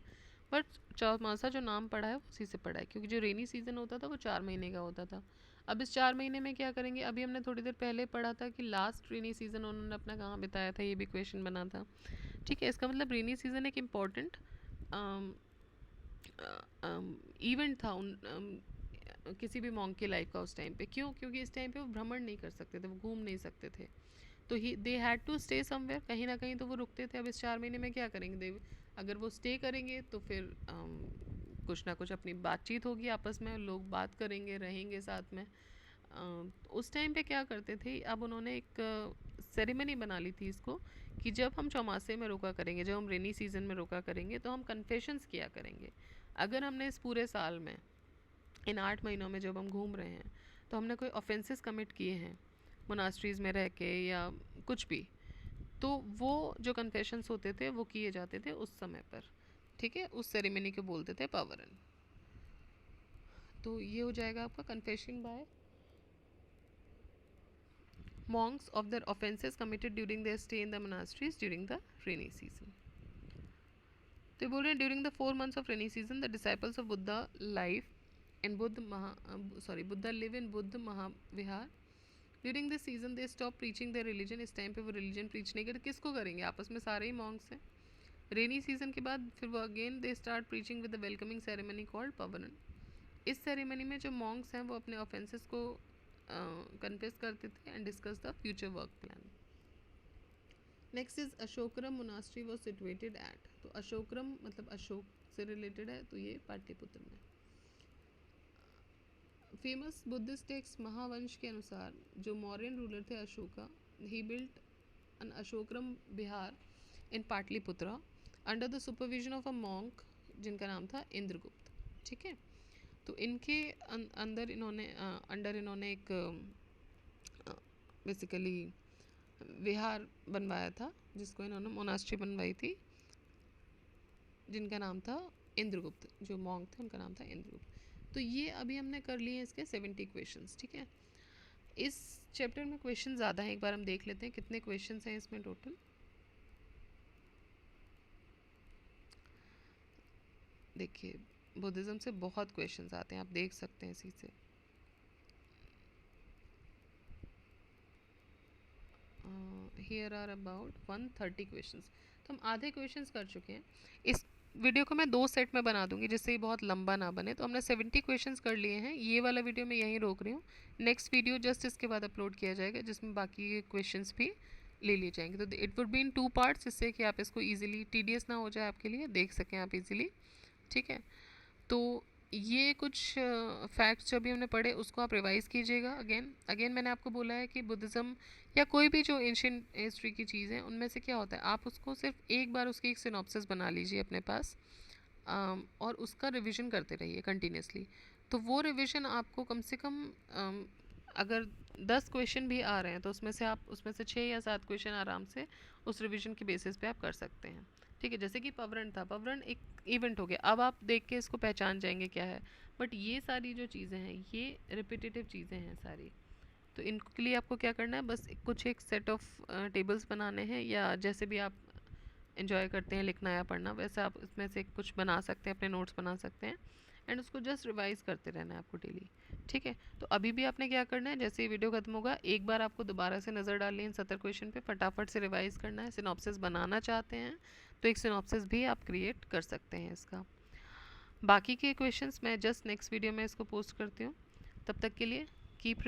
बट चौमासा जो नाम पड़ा है उसी से पड़ा है, क्योंकि जो रेनी सीज़न होता था वो 4 महीने का होता था। अब इस 4 महीने में क्या करेंगे, अभी हमने थोड़ी देर पहले पढ़ा था कि लास्ट रेनी सीज़न उन्होंने अपना कहाँ बिताया था, ये भी क्वेश्चन बना था। ठीक है, इसका मतलब रेनी सीज़न एक इम्पॉर्टेंट इवेंट था किसी भी मॉन्क की लाइफ का उस टाइम पे। क्यों? क्योंकि इस टाइम पे वो भ्रमण नहीं कर सकते थे, वो घूम नहीं सकते थे, तो ही they had to stay somewhere, कहीं ना कहीं तो वो रुकते थे। अब इस 4 महीने में क्या करेंगे, दे अगर वो स्टे करेंगे तो फिर कुछ ना कुछ अपनी बातचीत होगी आपस में, लोग बात करेंगे, रहेंगे साथ में। उस टाइम पे क्या करते थे, अब उन्होंने एक सेरेमनी बना ली थी इसको, कि जब हम चौमासे में रोका करेंगे, जब हम रेनी सीजन में रोका करेंगे, तो हम कन्फेशंस किया करेंगे। अगर हमने इस पूरे साल में, इन 8 महीनों में जब हम घूम रहे हैं, तो हमने कोई ऑफेंसेस कमिट किए हैं मोनास्ट्रीज़ में रह के या कुछ भी, तो वो जो कन्फेशंस होते थे वो किए जाते थे उस समय पर। ठीक है, उस सेरेमनी को बोलते थे पावरन। तो ये हो जाएगा आपका कन्फेशिंग bye monks of their offenses committed during their stay in the monasteries during the rainy season. तो बोल रहे हैं during the 4 months of rainy season the disciples of Buddha life in Buddha live in Buddha Mahavihar. During this season they stop preaching the religion. इस टाइम पे वो रिलीजन प्रीच नहीं करते, किसको करेंगे, आपस में सारे ही मॉन्क्स हैं। रेनी सीजन के बाद फिर वो again they start preaching with the welcoming ceremony called Pavarana. इस सेरेमनी में जो मॉन्क्स हैं वो अपने ऑफेंसेस को कन्फेस करते थे and discuss the future work plan. Next is Ashokaram monastery was situated at. तो अशोकरम मतलब अशोक से रिलेटेड है, तो ये पाटलिपुत्र में। फेमस बुद्धिस्ट टेक्स्ट महावंश के अनुसार जो मौर्यन रूलर थे Ashoka, he built an Ashokaram Bihar in Pataliputra under the supervision of a monk जिनका नाम था इंद्रगुप्त। ठीक है, तो इनके अंदर इन्होंने अंडर इन्होंने एक बेसिकली विहार बनवाया था, जिसको इन्होंने मोनास्ट्री बनवाई थी, जिनका नाम था इंद्रगुप्त। जो मॉन्क थे उनका नाम था इंद्रगुप्त। तो ये अभी हमने कर लिए हैं इसके 70 क्वेश्चंस। ठीक है, इस चैप्टर में क्वेश्चन ज़्यादा हैं, एक बार हम देख लेते हैं कितने क्वेश्चंस हैं इसमें टोटल। देखिए, बुद्धिज़्म से बहुत क्वेश्चंस आते हैं, आप देख सकते हैं इसी से। Here are about 130 questions. तो हम आधे क्वेश्चंस कर चुके हैं। इस वीडियो को मैं 2 सेट में बना दूंगी, जिससे ये बहुत लंबा ना बने। तो हमने 70 क्वेश्चंस कर लिए हैं। ये वाला वीडियो मैं यहीं रोक रही हूँ, नेक्स्ट वीडियो जस्ट इसके बाद अपलोड किया जाएगा, जिसमें बाकी के क्वेश्चंस भी ले लिए जाएंगे। तो it would be in 2 parts, जिससे कि आप इसको ईजिली, टीडियस ना हो जाए आपके लिए, देख सकें आप ईजिली। ठीक है, तो ये कुछ फैक्ट्स जो भी हमने पढ़े उसको आप रिवाइज़ कीजिएगा। अगेन मैंने आपको बोला है कि बुद्धिज़्म या कोई भी जो एंशिएंट हिस्ट्री की चीज़ है, उनमें से क्या होता है, आप उसको सिर्फ एक बार उसकी एक सिनॉप्सिस बना लीजिए अपने पास, और उसका रिवीजन करते रहिए कंटिन्यूसली। तो वो रिवीजन आपको कम से कम अगर 10 क्वेश्चन भी आ रहे हैं, तो उसमें से आप उसमें से 6 या 7 क्वेश्चन आराम से उस रिवीजन के बेसिस पे आप कर सकते हैं। ठीक है, जैसे कि पवरण था, पवरण एक इवेंट हो गया, अब आप देख के इसको पहचान जाएंगे क्या है। बट ये सारी जो चीज़ें हैं ये रिपीटेटिव चीज़ें हैं सारी। तो इनके लिए आपको क्या करना है, बस कुछ एक सेट ऑफ टेबल्स बनाने हैं, या जैसे भी आप इन्जॉय करते हैं लिखना या पढ़ना, वैसे आप इसमें से कुछ बना सकते हैं, अपने नोट्स बना सकते हैं, एंड उसको जस्ट रिवाइज करते रहना है आपको डेली। ठीक है, तो अभी भी आपने क्या करना है, जैसे ही वीडियो खत्म होगा एक बार आपको दोबारा से नज़र डालनी है इन 70 क्वेश्चन पे, फटाफट से रिवाइज करना है। सिनॉप्सिस बनाना चाहते हैं तो एक सिनॉप्सिस भी आप क्रिएट कर सकते हैं इसका। बाकी के क्वेश्चंस मैं जस्ट नेक्स्ट वीडियो में इसको पोस्ट करती हूँ। तब तक के लिए कीप